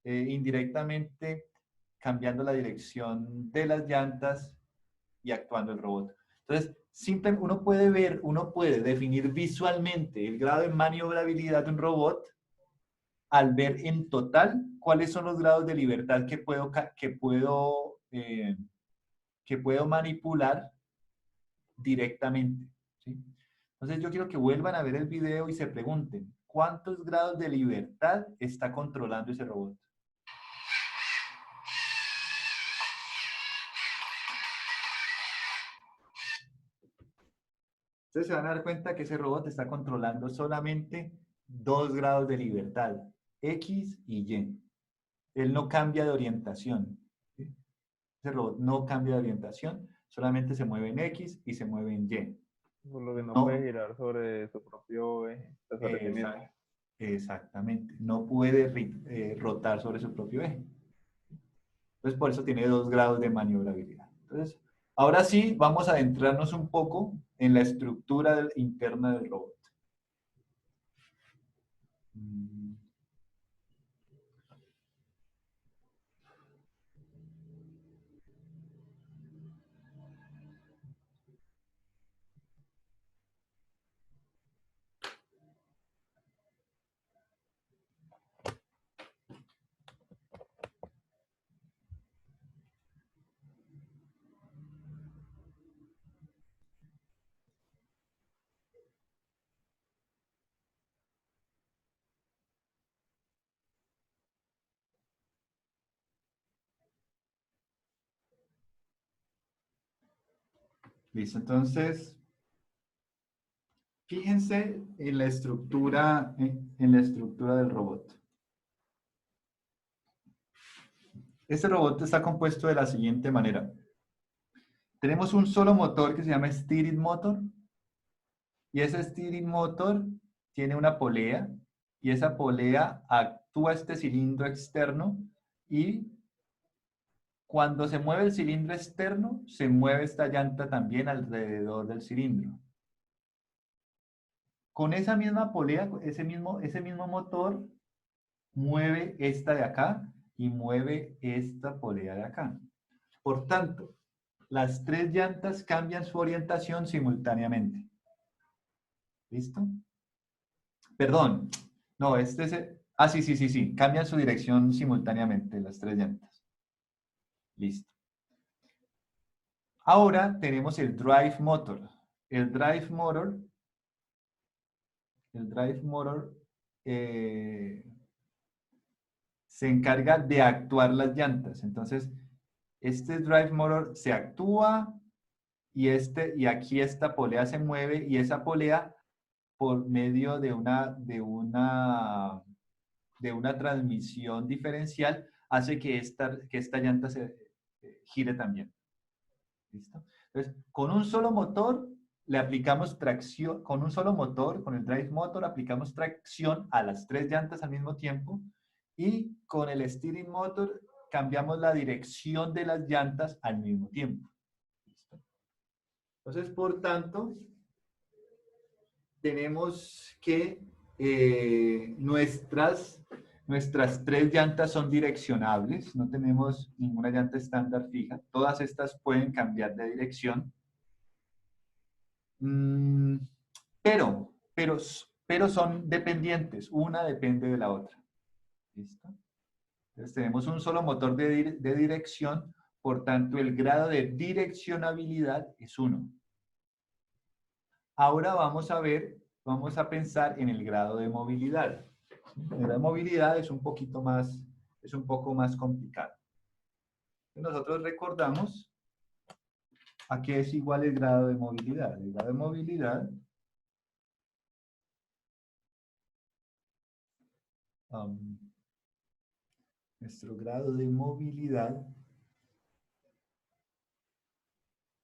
indirectamente cambiando la dirección de las llantas y actuando el robot. Entonces, uno puede definir visualmente el grado de maniobrabilidad de un robot al ver en total cuáles son los grados de libertad que puedo manipular directamente. ¿Sí? Entonces yo quiero que vuelvan a ver el video y se pregunten, ¿cuántos grados de libertad está controlando ese robot? Ustedes se van a dar cuenta que ese robot está controlando solamente 2 grados de libertad, X y Y. Él no cambia de orientación. ¿Sí? Ese robot no cambia de orientación, solamente se mueve en X y se mueve en Y. Por lo que no No. puede girar sobre su propio eje, sobre sí mismo. Exactamente. No puede rotar sobre su propio eje. Entonces, por eso tiene 2 grados de maniobrabilidad. Entonces, ahora sí, vamos a adentrarnos un poco en la estructura interna del robot. Listo, entonces, fíjense en la estructura, en la estructura del robot. Este robot está compuesto de la siguiente manera. Tenemos un solo motor que se llama steering motor, y ese steering motor tiene una polea, y esa polea actúa este cilindro externo, y cuando se mueve el cilindro externo, se mueve esta llanta también alrededor del cilindro. Con esa misma polea, ese mismo motor, mueve esta de acá y mueve esta polea de acá. Por tanto, las 3 llantas cambian su orientación simultáneamente. ¿Listo? Perdón. No, este es... sí. Cambian su dirección simultáneamente las 3 llantas. Listo. Ahora tenemos el drive motor. El drive motor se encarga de actuar las llantas. Entonces, este drive motor se actúa y aquí esta polea se mueve, y esa polea, por medio de una transmisión diferencial, hace que esta llanta se gire también. ¿Listo? Entonces, con un solo motor le aplicamos tracción, con un solo motor, con el drive motor, aplicamos tracción a las 3 llantas al mismo tiempo, y con el steering motor cambiamos la dirección de las llantas al mismo tiempo. ¿Listo? Entonces, por tanto, tenemos que nuestras 3 llantas son direccionables, no tenemos ninguna llanta estándar fija, todas estas pueden cambiar de dirección, pero son dependientes, una depende de la otra. ¿Listo? Entonces tenemos un solo motor de dirección, por tanto el grado de direccionabilidad es 1. Ahora vamos a pensar en el grado de movilidad. El grado de movilidad es un poco más complicado. Nosotros recordamos a qué es igual el grado de movilidad. El grado de movilidad nuestro grado de movilidad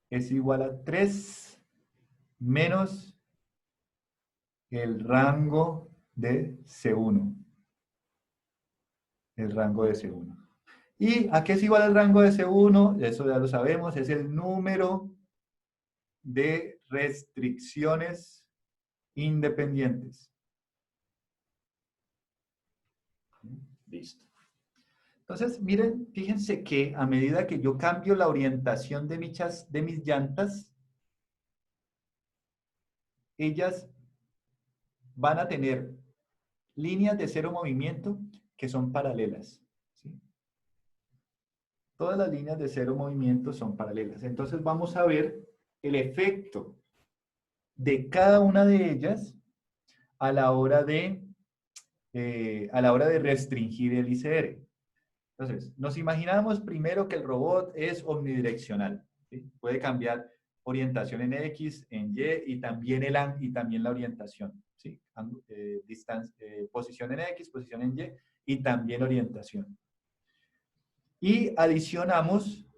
es igual a 3 menos el rango de C1. El rango de C1. ¿Y a qué es igual el rango de C1? Eso ya lo sabemos, es el número de restricciones independientes. Listo. Entonces, miren, fíjense que a medida que yo cambio la orientación de mis llantas, ellas van a tener líneas de 0 movimiento que son paralelas. ¿Sí? Todas las líneas de 0 movimiento son paralelas. Entonces vamos a ver el efecto de cada una de ellas a la hora de restringir el ICR. Entonces, nos imaginamos primero que el robot es omnidireccional. ¿Sí? Puede cambiar orientación en X, en Y y también, y también la orientación. ¿Sí? Posición en X, posición en Y y también orientación. Y adicionamos.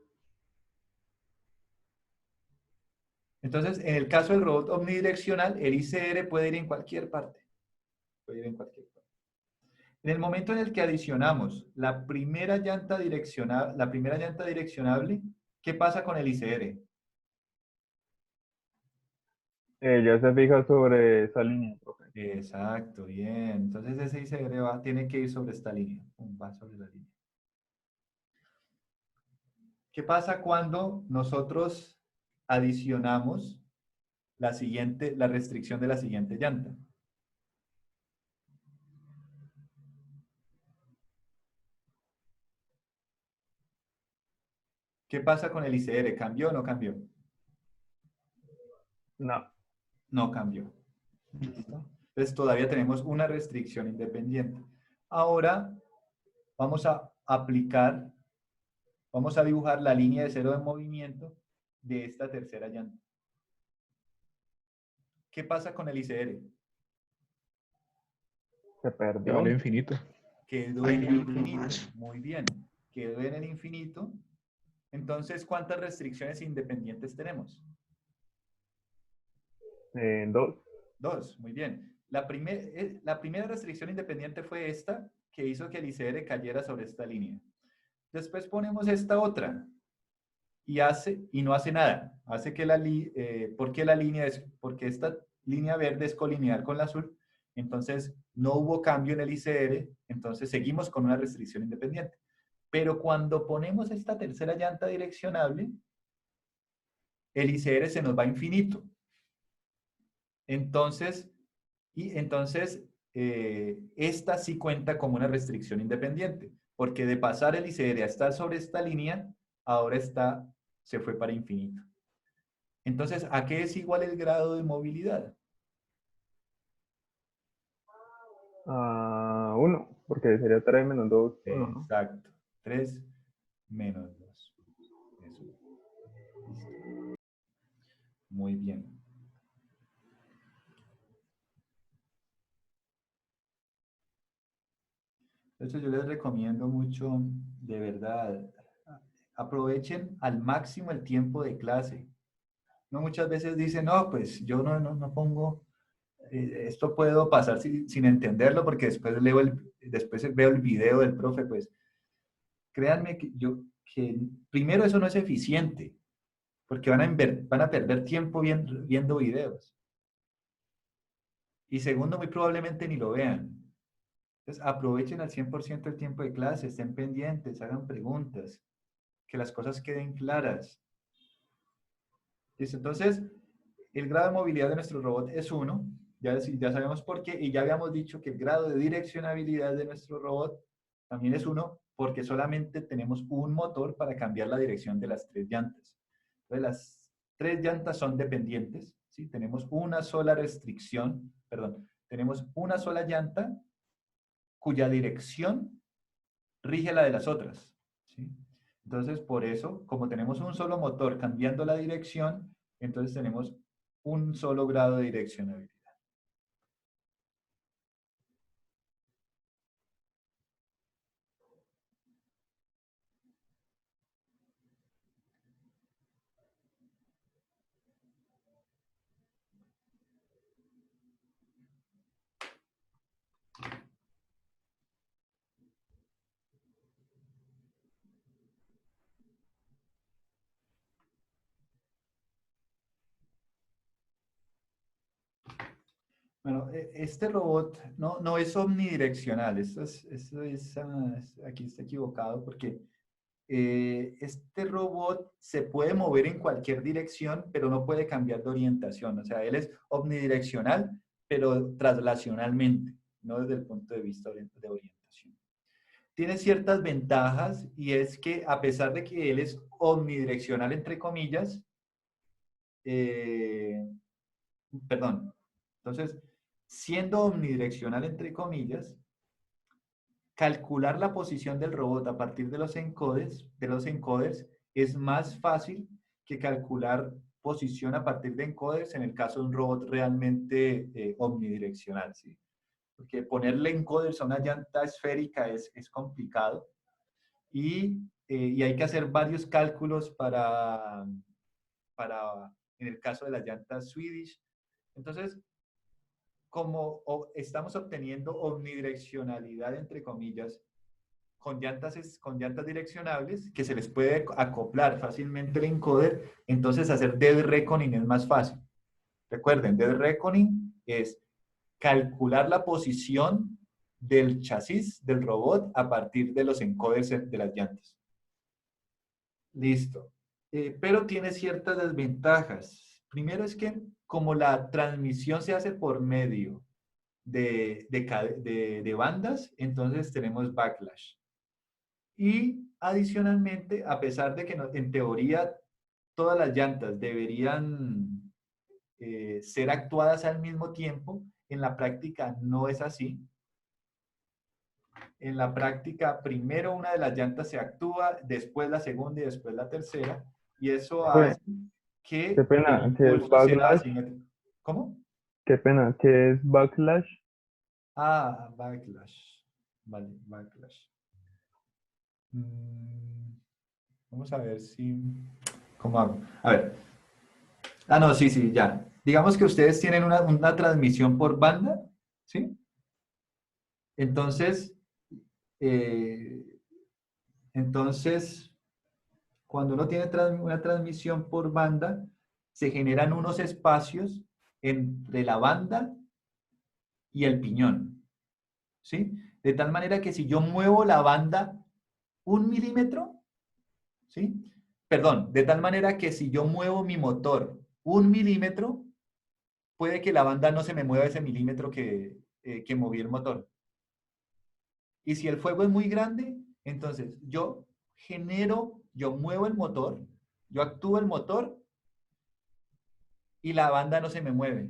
Entonces, en el caso del robot omnidireccional, el ICR puede ir en cualquier parte. Puede ir en cualquier parte. En el momento en el que adicionamos la primera llanta direccionable, ¿qué pasa con el ICR? Ya se fija sobre esa línea, profe. Exacto, bien. Entonces ese ICR tiene que ir sobre esta línea. Va sobre la línea. ¿Qué pasa cuando nosotros adicionamos la restricción de la siguiente llanta? ¿Qué pasa con el ICR? ¿Cambió o no cambió? No. No cambió. ¿Listo? Entonces todavía tenemos una restricción independiente. Ahora vamos a dibujar la línea de cero de movimiento de esta tercera llanta. ¿Qué pasa con el ICR? Se perdió. Quedó al infinito. Quedó en el infinito. Muy bien. Quedó en el infinito. Entonces, ¿cuántas restricciones independientes tenemos? 2. 2, muy bien. La primera restricción independiente fue esta, que hizo que el ICR cayera sobre esta línea. Después ponemos esta otra y no hace nada. Hace que porque esta línea verde es colineal con la azul, entonces no hubo cambio en el ICR, entonces seguimos con una restricción independiente. Pero cuando ponemos esta tercera llanta direccionable, el ICR se nos va a infinito. Entonces, esta sí cuenta como una restricción independiente, porque de pasar el ICR a estar sobre esta línea, ahora se fue para infinito. Entonces, ¿a qué es igual el grado de movilidad? A 1, porque sería 3 menos 2. Exacto. 3 menos 2. Eso. Listo. Muy bien. De hecho, yo les recomiendo mucho, de verdad, aprovechen al máximo el tiempo de clase. No muchas veces dicen, no, pues yo no pongo, esto puedo pasar sin entenderlo porque después veo el video del profe, pues créanme que primero eso no es eficiente, porque van a perder tiempo viendo videos. Y segundo, muy probablemente ni lo vean. Entonces, aprovechen al 100% el tiempo de clase, estén pendientes, hagan preguntas, que las cosas queden claras. ¿Listo? Entonces, el grado de movilidad de nuestro robot es 1, ya sabemos por qué, y ya habíamos dicho que el grado de direccionabilidad de nuestro robot también es 1, porque solamente tenemos un motor para cambiar la dirección de las 3 llantas. Entonces, las 3 llantas son dependientes, ¿sí? Tenemos una sola tenemos una sola llanta cuya dirección rige la de las otras, ¿sí? Entonces, por eso, como tenemos un solo motor cambiando la dirección, entonces tenemos un solo grado de direccionabilidad. Bueno, este robot no es omnidireccional, aquí está equivocado porque este robot se puede mover en cualquier dirección, pero no puede cambiar de orientación. O sea, él es omnidireccional, pero traslacionalmente, no desde el punto de vista de orientación. Tiene ciertas ventajas y es que a pesar de que él es omnidireccional, entre comillas, entonces, siendo omnidireccional, entre comillas, calcular la posición del robot a partir de los encoders es más fácil que calcular posición a partir de encoders en el caso de un robot realmente omnidireccional, ¿sí? Porque ponerle encoders a una llanta esférica es complicado y hay que hacer varios cálculos para, en el caso de las llantas Swedish. Entonces, como estamos obteniendo omnidireccionalidad, entre comillas, con llantas direccionables, que se les puede acoplar fácilmente el encoder, entonces hacer dead reckoning es más fácil. Recuerden, dead reckoning es calcular la posición del chasis del robot a partir de los encoders de las llantas. Listo. Pero tiene ciertas desventajas. Primero es que como la transmisión se hace por medio de bandas, entonces tenemos backlash. Y adicionalmente, a pesar de que en teoría todas las llantas deberían ser actuadas al mismo tiempo, en la práctica no es así. En la práctica, primero una de las llantas se actúa, después la segunda y después la tercera, y eso hace que Qué pena, el ¿qué es impulso sea backlash? asimétrico. ¿Cómo? Qué pena, ¿qué es backlash? Ah, backlash. Vale, backlash. Vamos a ver si... ¿Cómo hago? A ver. Ah, no, sí, ya. Digamos que ustedes tienen una transmisión por banda, ¿sí? Entonces, cuando uno tiene una transmisión por banda, se generan unos espacios entre la banda y el piñón, ¿sí? De tal manera que si yo muevo la banda 1 milímetro, ¿sí? Perdón, de tal manera que si yo muevo mi motor 1 milímetro, puede que la banda no se me mueva ese milímetro que moví el motor. Y si el fuego es muy grande, entonces yo muevo el motor, yo actúo el motor y la banda no se me mueve.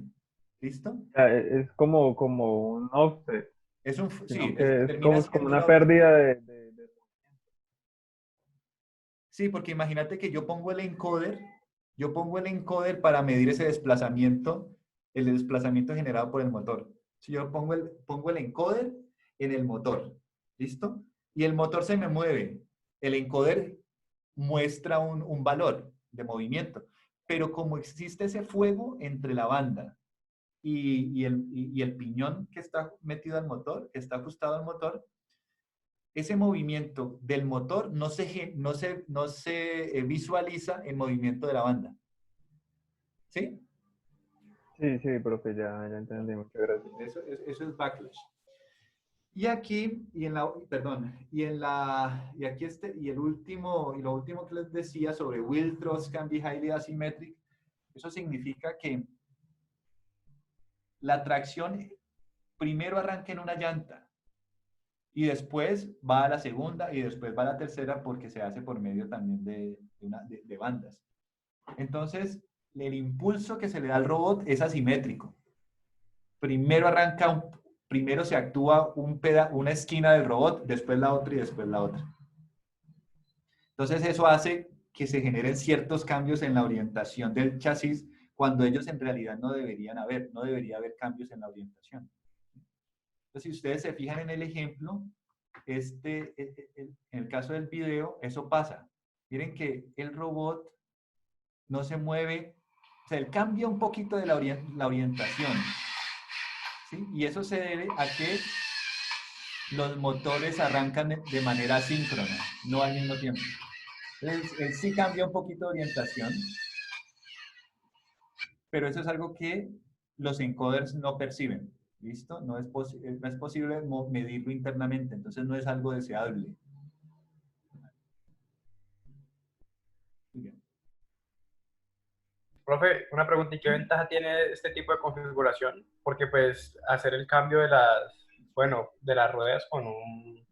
¿Listo? Es como un offset. Sí, Es como siendo una pérdida de... Sí, porque imagínate que yo pongo el encoder para medir ese desplazamiento, el desplazamiento generado por el motor. Si yo pongo el encoder en el motor, ¿listo? Y el motor se me mueve, el encoder muestra un valor de movimiento, pero como existe ese fuego entre la banda y el piñón que está metido al motor, que está ajustado al motor, ese movimiento del motor no se visualiza en movimiento de la banda. ¿Sí? Sí, profe, ya entendí, muchas gracias. Eso es backlash. Y aquí, y lo último que les decía sobre wheel thrust can be highly asymmetric, eso significa que la tracción primero arranca en una llanta y después va a la segunda y después va a la tercera porque se hace por medio también de bandas. Entonces, el impulso que se le da al robot es asimétrico. Primero se actúa una esquina del robot, después la otra y después la otra. Entonces eso hace que se generen ciertos cambios en la orientación del chasis cuando ellos en realidad no debería haber cambios en la orientación. Entonces si ustedes se fijan en el ejemplo, en el caso del video, eso pasa. Miren que el robot no se mueve, o sea, él cambia un poquito de la orientación. ¿Sí? Y eso se debe a que los motores arrancan de manera asíncrona, no al mismo tiempo. Entonces, él sí cambia un poquito de orientación, pero eso es algo que los encoders no perciben. ¿Listo? No es posible medirlo internamente, entonces no es algo deseable. Muy bien. Profe, una pregunta, ¿y qué ventaja tiene este tipo de configuración? Porque pues hacer el cambio de las ruedas con un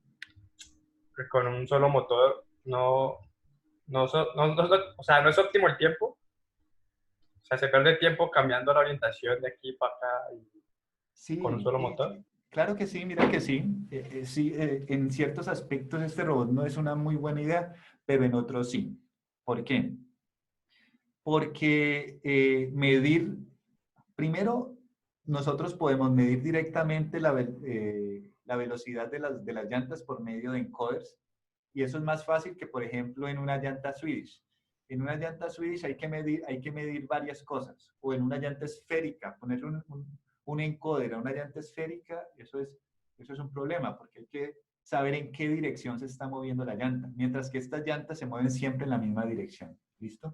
solo motor o sea, no es óptimo el tiempo. O sea, se pierde el tiempo cambiando la orientación de aquí para acá con un solo motor. Claro que sí, mira que sí. Sí, en ciertos aspectos este robot no es una muy buena idea, pero en otros sí. ¿Por qué? porque primero, nosotros podemos medir directamente la velocidad de las llantas por medio de encoders, y eso es más fácil que, por ejemplo, en una llanta Swedish. En una llanta Swedish hay que medir varias cosas, o en una llanta esférica, ponerle un encoder a una llanta esférica, eso es un problema, porque hay que saber en qué dirección se está moviendo la llanta, mientras que estas llantas se mueven siempre en la misma dirección. ¿Listo?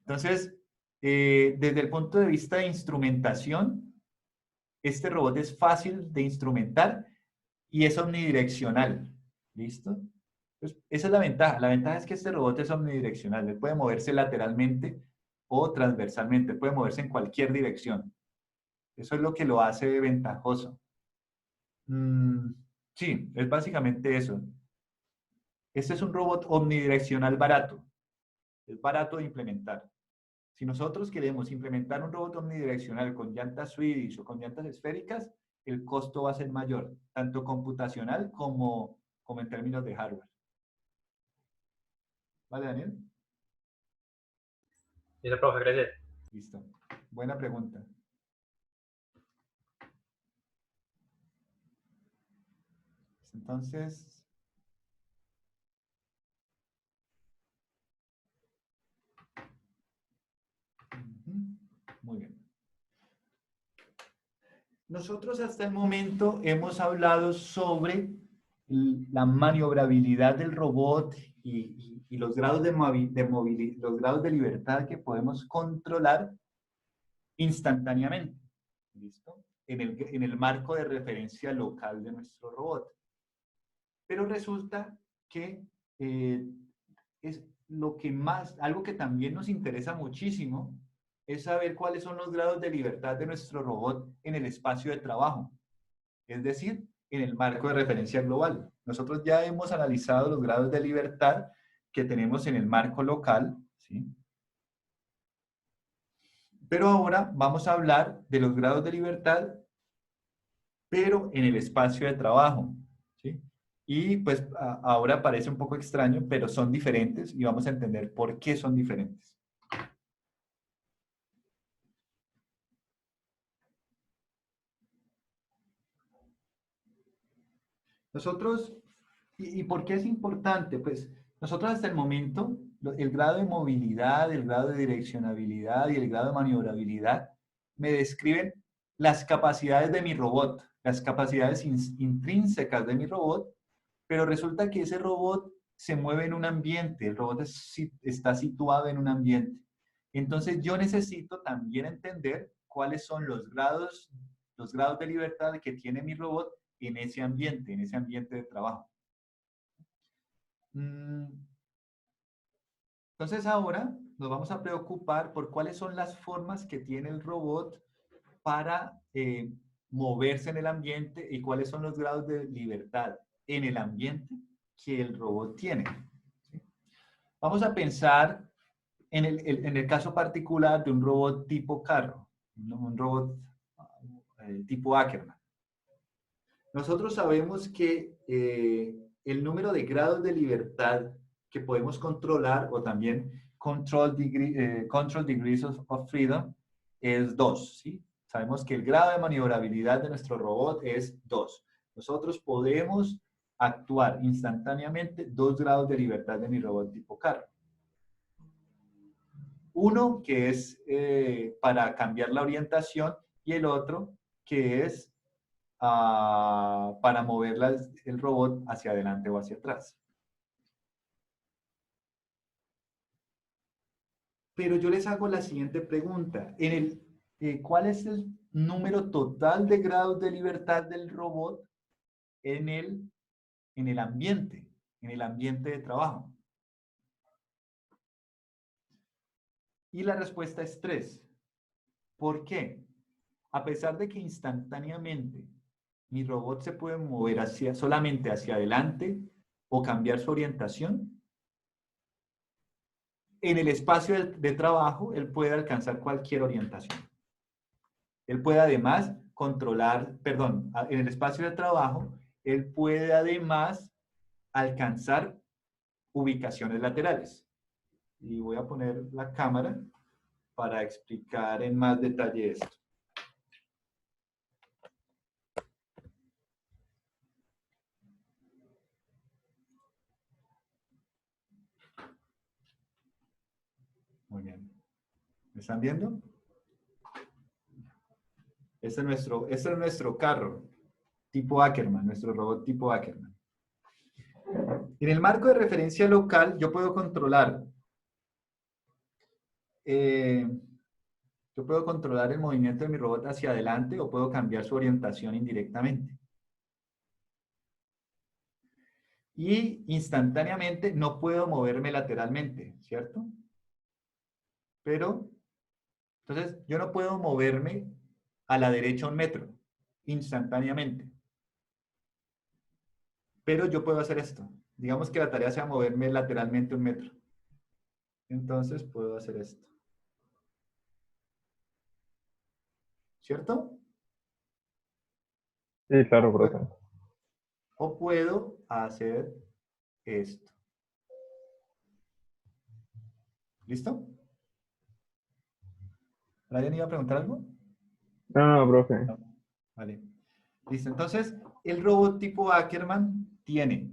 Entonces, desde el punto de vista de instrumentación, este robot es fácil de instrumentar y es omnidireccional. ¿Listo? Entonces, esa es la ventaja. La ventaja es que este robot es omnidireccional. Él puede moverse lateralmente o transversalmente. Puede moverse en cualquier dirección. Eso es lo que lo hace ventajoso. Sí, es básicamente eso. Este es un robot omnidireccional barato. Es barato de implementar. Si nosotros queremos implementar un robot omnidireccional con llantas Swedish o con llantas esféricas, el costo va a ser mayor, tanto computacional como en términos de hardware. ¿Vale, Daniel? Listo, profe, gracias. Listo. Buena pregunta. Entonces, muy bien. Nosotros hasta el momento hemos hablado sobre la maniobrabilidad del robot y los grados de movilidad, los grados de libertad que podemos controlar instantáneamente. ¿Listo? En el marco de referencia local de nuestro robot. Pero resulta que es lo que más, algo que también nos interesa muchísimo, es saber cuáles son los grados de libertad de nuestro robot en el espacio de trabajo. Es decir, en el marco de referencia global. Nosotros ya hemos analizado los grados de libertad que tenemos en el marco local, ¿sí? Pero ahora vamos a hablar de los grados de libertad, pero en el espacio de trabajo, ¿sí? Y pues ahora parece un poco extraño, pero son diferentes y vamos a entender por qué son diferentes. Nosotros, ¿y por qué es importante? Pues nosotros hasta el momento, el grado de movilidad, el grado de direccionabilidad y el grado de maniobrabilidad me describen las capacidades de mi robot, las capacidades intrínsecas de mi robot, pero resulta que ese robot se mueve en un ambiente, el robot está situado en un ambiente. Entonces yo necesito también entender cuáles son los grados de libertad que tiene mi robot en ese ambiente de trabajo. Entonces ahora nos vamos a preocupar por cuáles son las formas que tiene el robot para moverse en el ambiente y cuáles son los grados de libertad en el ambiente que el robot tiene. ¿Sí? Vamos a pensar en el caso particular de un robot tipo carro, un robot tipo Ackerman. Nosotros sabemos que el número de grados de libertad que podemos controlar, o también control degrees of freedom, es 2. ¿Sí? Sabemos que el grado de maniobrabilidad de nuestro robot es 2. Nosotros podemos actuar instantáneamente 2 grados de libertad de mi robot tipo carro. Uno que es para cambiar la orientación y el otro que es para mover el robot hacia adelante o hacia atrás. Pero yo les hago la siguiente pregunta. ¿Cuál es el número total de grados de libertad del robot en el ambiente de trabajo? Y la respuesta es 3. ¿Por qué? A pesar de que instantáneamente mi robot se puede mover solamente hacia adelante o cambiar su orientación, en el espacio de trabajo él puede alcanzar cualquier orientación. Él puede además en el espacio de trabajo, él puede además alcanzar ubicaciones laterales. y voy a poner la cámara para explicar en más detalle esto. Muy bien. ¿Me están viendo? Este es nuestro carro tipo Ackerman, nuestro robot tipo Ackerman. En el marco de referencia local, yo puedo controlar el movimiento de mi robot hacia adelante o puedo cambiar su orientación indirectamente. Y instantáneamente no puedo moverme lateralmente, ¿cierto? Pero, entonces, yo no puedo moverme a la derecha 1 metro instantáneamente. Pero yo puedo hacer esto. Digamos que la tarea sea moverme lateralmente 1 metro. Entonces puedo hacer esto. ¿Cierto? Sí, claro, profe. O puedo hacer esto. ¿Listo? ¿Alguien iba a preguntar algo? No, profe. Vale. Listo. Entonces, el robot tipo Ackerman tiene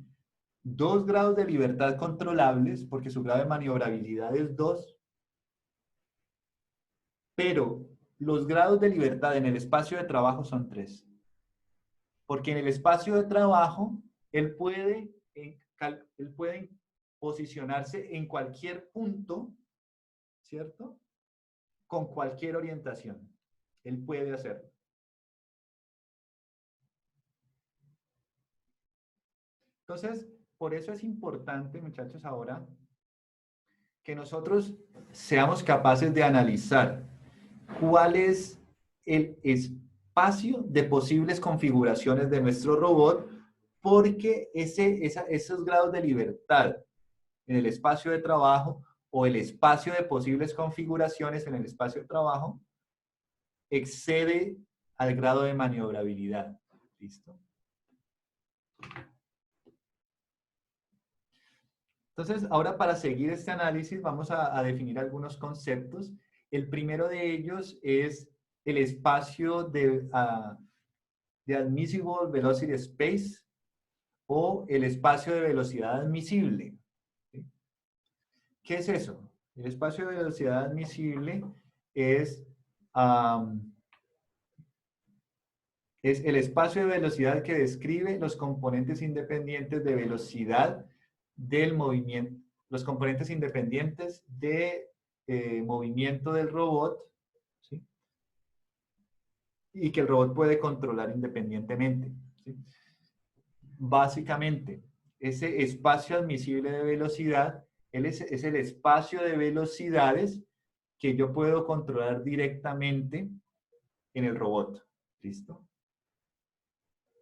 2 grados de libertad controlables, porque su grado de maniobrabilidad es 2, pero los grados de libertad en el espacio de trabajo son 3. Porque en el espacio de trabajo, él puede posicionarse en cualquier punto, ¿cierto? Con cualquier orientación. Él puede hacerlo. Entonces, por eso es importante, muchachos, ahora que nosotros seamos capaces de analizar cuál es el espacio de posibles configuraciones de nuestro robot, porque esos grados de libertad en el espacio de trabajo o el espacio de posibles configuraciones en el espacio de trabajo excede al grado de maniobrabilidad. ¿Listo? Entonces, ahora para seguir este análisis vamos a definir algunos conceptos. El primero de ellos es el espacio de admissible velocity space o el espacio de velocidad admisible. ¿Sí? ¿Qué es eso? El espacio de velocidad admisible es el espacio de velocidad que describe los componentes independientes de velocidad del movimiento, los componentes independientes de movimiento del robot, ¿sí? Y que el robot puede controlar independientemente, ¿sí? Básicamente, ese espacio admisible de velocidad es el espacio de velocidades que yo puedo controlar directamente en el robot. ¿Listo?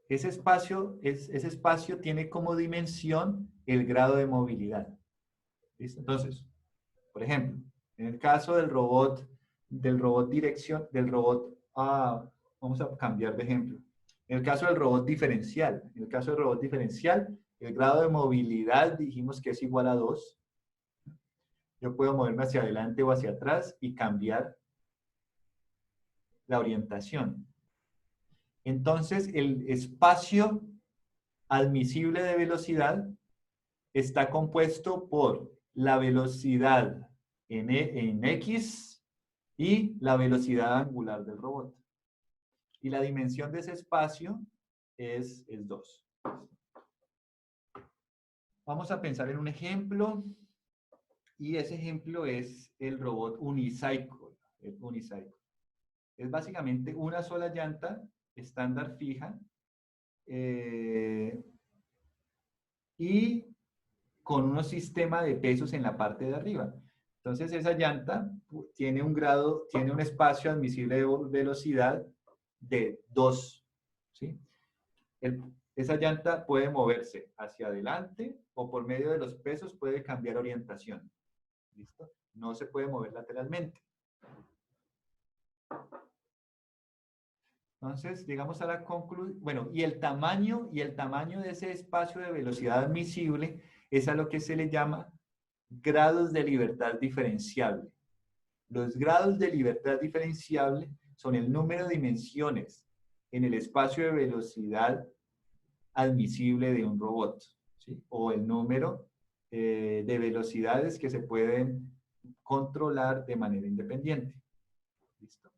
Ese espacio tiene como dimensión el grado de movilidad. ¿Listo? Entonces, por ejemplo, en el caso del robot vamos a cambiar de ejemplo. En el caso del robot diferencial, el grado de movilidad dijimos que es igual a 2. Yo puedo moverme hacia adelante o hacia atrás y cambiar la orientación. Entonces, el espacio admisible de velocidad está compuesto por la velocidad en X y la velocidad angular del robot. Y la dimensión de ese espacio es 2. Vamos a pensar en un ejemplo, y ese ejemplo es el robot unicycle. Es básicamente una sola llanta estándar fija y con un sistema de pesos en la parte de arriba. Entonces esa llanta tiene un espacio admisible de velocidad de 2. ¿Sí? Esa llanta puede moverse hacia adelante o por medio de los pesos puede cambiar orientación. ¿Listo? No se puede mover lateralmente. Entonces, llegamos a la conclusión. Bueno, y el tamaño de ese espacio de velocidad admisible es a lo que se le llama grados de libertad diferenciable. Los grados de libertad diferenciable son el número de dimensiones en el espacio de velocidad admisible de un robot, ¿sí? O el número de velocidades que se pueden controlar de manera independiente. ¿Listo?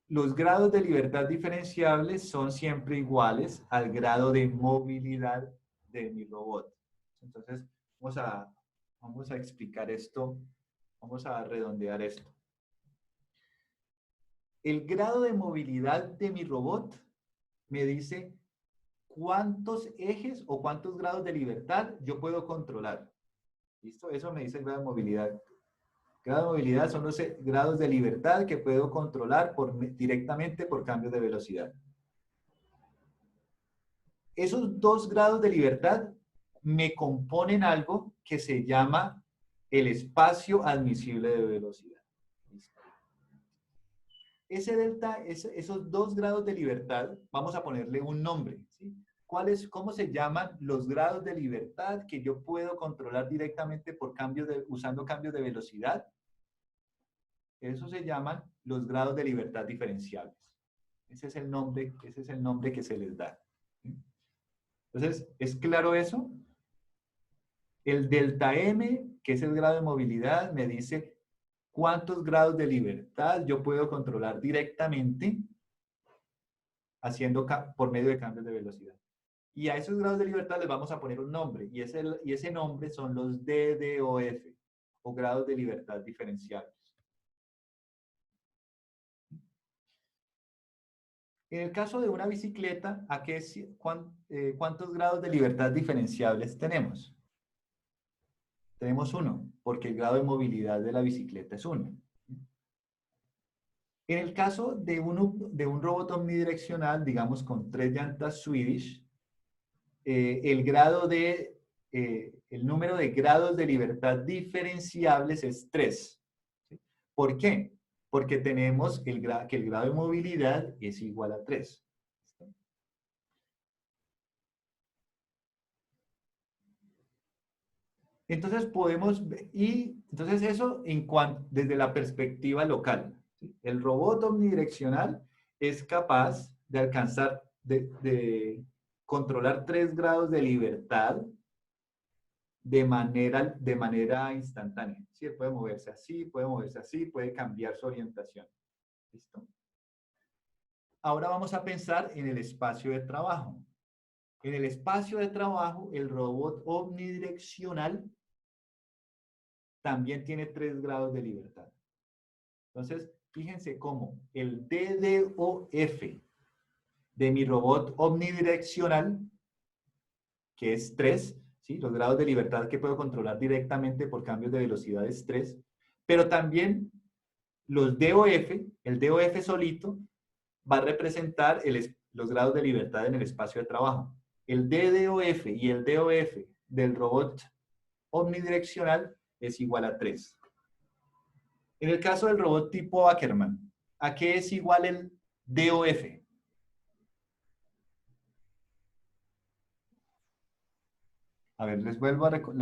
Los grados de libertad diferenciable son siempre iguales al grado de movilidad de mi robot. Entonces, vamos a explicar esto, vamos a redondear esto. El grado de movilidad de mi robot me dice cuántos ejes o cuántos grados de libertad yo puedo controlar. ¿Listo? Eso me dice el grado de movilidad. Grado de movilidad son los grados de libertad que puedo controlar directamente por cambios de velocidad. Esos 2 grados de libertad me componen algo que se llama el espacio admisible de velocidad. ¿Listo? Esos 2 grados de libertad, vamos a ponerle un nombre, ¿sí? ¿Cómo se llaman los grados de libertad que yo puedo controlar directamente por usando cambios de velocidad? Eso se llaman los grados de libertad diferenciables. Ese es el nombre que se les da. Entonces, ¿es claro eso? El delta M, que es el grado de movilidad, me dice cuántos grados de libertad yo puedo controlar directamente por medio de cambios de velocidad. Y a esos grados de libertad les vamos a poner un nombre, y ese nombre son los DDoF, o grados de libertad diferenciables. En el caso de una bicicleta, ¿cuántos grados de libertad diferenciables tenemos? Tenemos 1, porque el grado de movilidad de la bicicleta es 1. En el caso de un robot omnidireccional, digamos con 3 llantas Swedish, el número de grados de libertad diferenciables es 3. ¿Sí? ¿Por qué? Porque tenemos que el grado de movilidad es igual a 3. Entonces podemos ver, entonces eso desde la perspectiva local. ¿Sí? El robot omnidireccional es capaz de alcanzar, de controlar 3 grados de libertad de manera instantánea. ¿Sí? Puede moverse así, puede cambiar su orientación. ¿Listo? Ahora vamos a pensar en el espacio de trabajo. En el espacio de trabajo, el robot omnidireccional también tiene 3 grados de libertad. Entonces, fíjense cómo el DDoF de mi robot omnidireccional, que es 3, ¿sí? Los grados de libertad que puedo controlar directamente por cambios de velocidad es 3, pero también los DOF, el DOF solito, va a representar los grados de libertad en el espacio de trabajo. El DDoF y el DOF del robot omnidireccional es igual a 3. En el caso del robot tipo Ackermann, ¿a qué es igual el DOF? A ver, les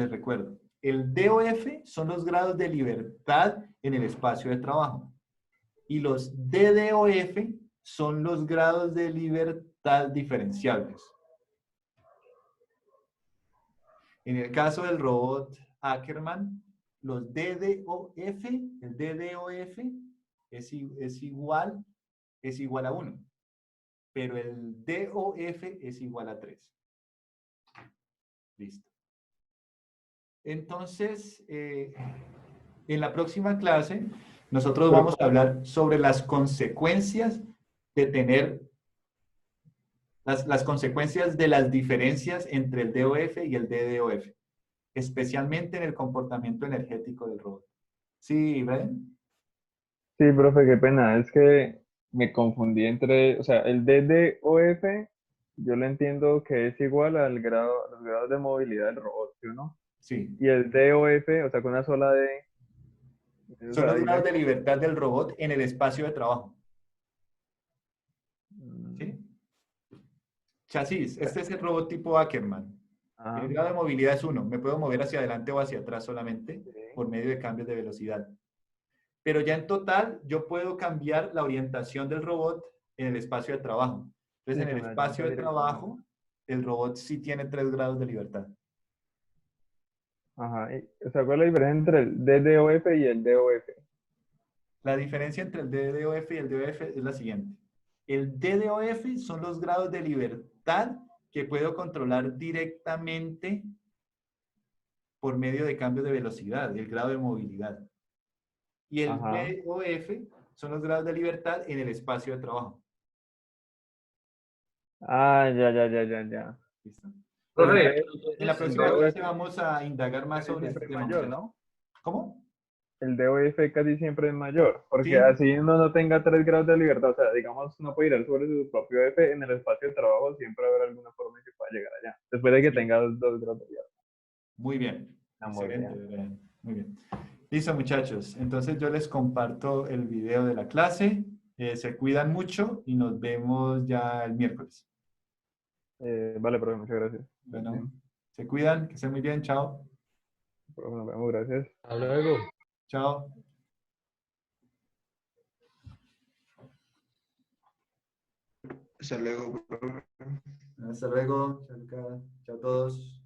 recuerdo. El DOF son los grados de libertad en el espacio de trabajo. Y los DDoF son los grados de libertad diferenciables. En el caso del robot Ackermann, los DDoF, el DDoF es igual a 1. Pero el DOF es igual a 3. Listo. Entonces, en la próxima clase, nosotros vamos a hablar sobre las consecuencias de tener, las consecuencias de las diferencias entre el DOF y el DDoF, especialmente en el comportamiento energético del robot. ¿Sí, Brian? Sí, profe, qué pena. Es que me confundí o sea, el DDoF, yo le entiendo que es igual a los grados de movilidad del robot, ¿sí o no? Sí. Y el DOF, o sea, con una sola D. Son los grados de libertad del robot en el espacio de trabajo. ¿Sí? Chasis, este es el robot tipo Ackermann. Ajá. El grado de movilidad es 1. Me puedo mover hacia adelante o hacia atrás solamente Sí. por medio de cambios de velocidad. Pero ya en total yo puedo cambiar la orientación del robot en el espacio de trabajo. Entonces, Sí, en con el las espacio de llantas trabajo, el robot sí tiene 3 grados de libertad. Ajá. O sea, ¿cuál es la diferencia entre el DDoF y el DOF? La diferencia entre el DDoF y el DOF es la siguiente. El DDoF son los grados de libertad que puedo controlar directamente por medio de cambios de velocidad, el grado de movilidad. Y el Ajá. DOF son los grados de libertad en el espacio de trabajo. Ah, ya. ¿Listo? Pero Profe, entonces, En la el próxima DOF clase vamos a indagar más casi sobre este siempre es tema, mayor, muchachos. ¿no? ¿Cómo? El DOF casi siempre es mayor, porque Sí. así uno no tenga 3 grados de libertad, o sea, digamos, no puede ir sobre su propio F, en el espacio de trabajo siempre va a haber alguna forma en que pueda llegar allá, después de que Sí. tenga 2 grados de libertad. Muy bien. Ah, muy Excelente, bien. Brian. Muy bien. Listo, muchachos. Entonces yo les comparto el video de la clase. Se cuidan mucho y nos vemos ya el miércoles. Vale, profe, muchas gracias. Bueno, se cuidan, que estén muy bien. Chao. Profe, nos vemos, gracias. hasta luego. Chao. Hasta luego, profe. Hasta luego. Chao, Luca. Chao a todos.